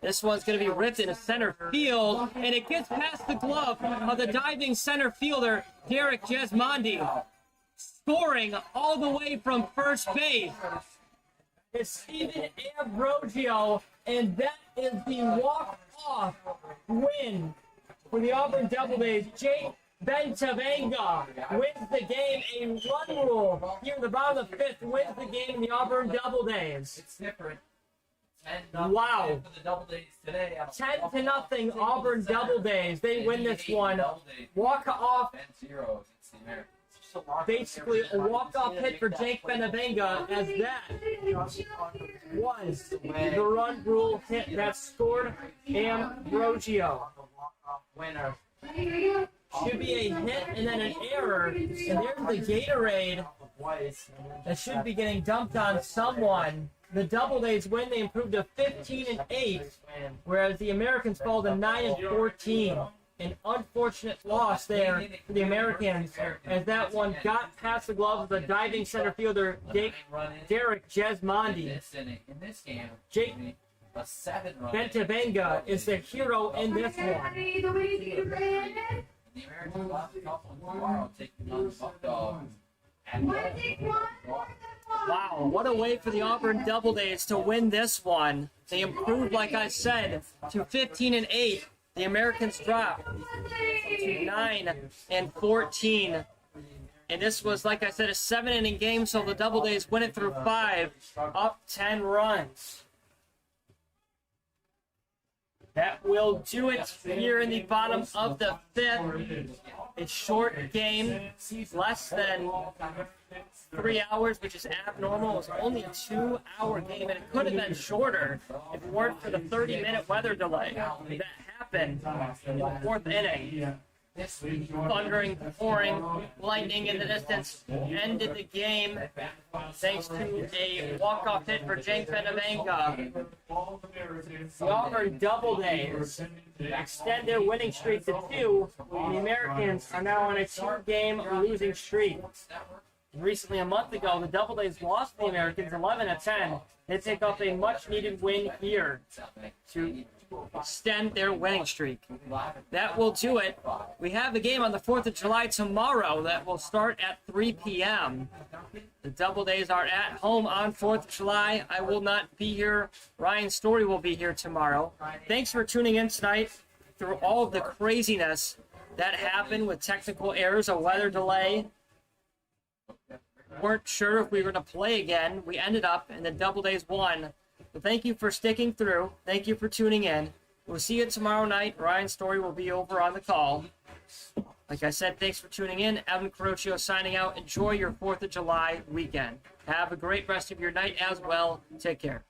This one's going to be ripped into center field, and it gets past the glove of the diving center fielder, Derek Jesmondi, scoring all the way from first base. It's Steven Ambrogio, and that is the walk-off win for the Auburn Doubledays. Jake Bentavanga wins the game. A run rule here in the bottom of the fifth wins the game in the Auburn Doubledays. It's different. Wow. For the Doubledays today. 10-0 Auburn Doubledays. They win this one. Walk off. 10-0 against the Americans. Basically a walk-off hit for Jake Bentavanga, as that was the run rule hit that scored Ambrogio. Winner. Should be a hit and then an error, and there's the Gatorade that should be getting dumped on someone. The Doubledays win. They improved to 15-8, whereas the Americans fall to 9-14. An unfortunate loss there for the Americans, as that one got past the glove of the diving center fielder, Derek Jesmondi. In this game, Jake a 7-run. Bentavanga is the hero in this one. The Americans lost a couple tomorrow, taking on the Buckdogs. Wow, what a way for the Auburn Doubledays to win this one. They improved, like I said, to 15-8. The Americans dropped to 9-14. And this was, like I said, a 7-inning game, so the Doubledays win it through 5, up 10 runs. That will do it here in the bottom of the fifth. A short game, less than 3 hours, which is abnormal. It was only a 2-hour game, and it could have been shorter if it weren't for the 30-minute weather delay that happened in the fourth inning. Thundering, pouring, lightning in the distance ended the game thanks to a walk-off hit for Jake Bentavanga. The Auburn Doubledays extend their winning streak to 2, and the Americans are now on a 2-game losing streak. Recently, a month ago, the Doubledays lost the Americans 11-10. They take up a much-needed win here to extend their winning streak. That will do it. We have the game on the 4th of July tomorrow that will start at 3 p.m. The Doubledays are at home on 4th of July. I will not be here. Ryan Story will be here tomorrow. Thanks for tuning in tonight through all of the craziness that happened with technical errors, a weather delay. Weren't sure if we were going to play again. We ended up, and the Doubledays won. So thank you for sticking through. Thank you for tuning in. We'll see you tomorrow night. Ryan Story will be over on the call. Like I said, thanks for tuning in. Evan Carocchio signing out. Enjoy your 4th of July weekend. Have a great rest of your night as well. Take care.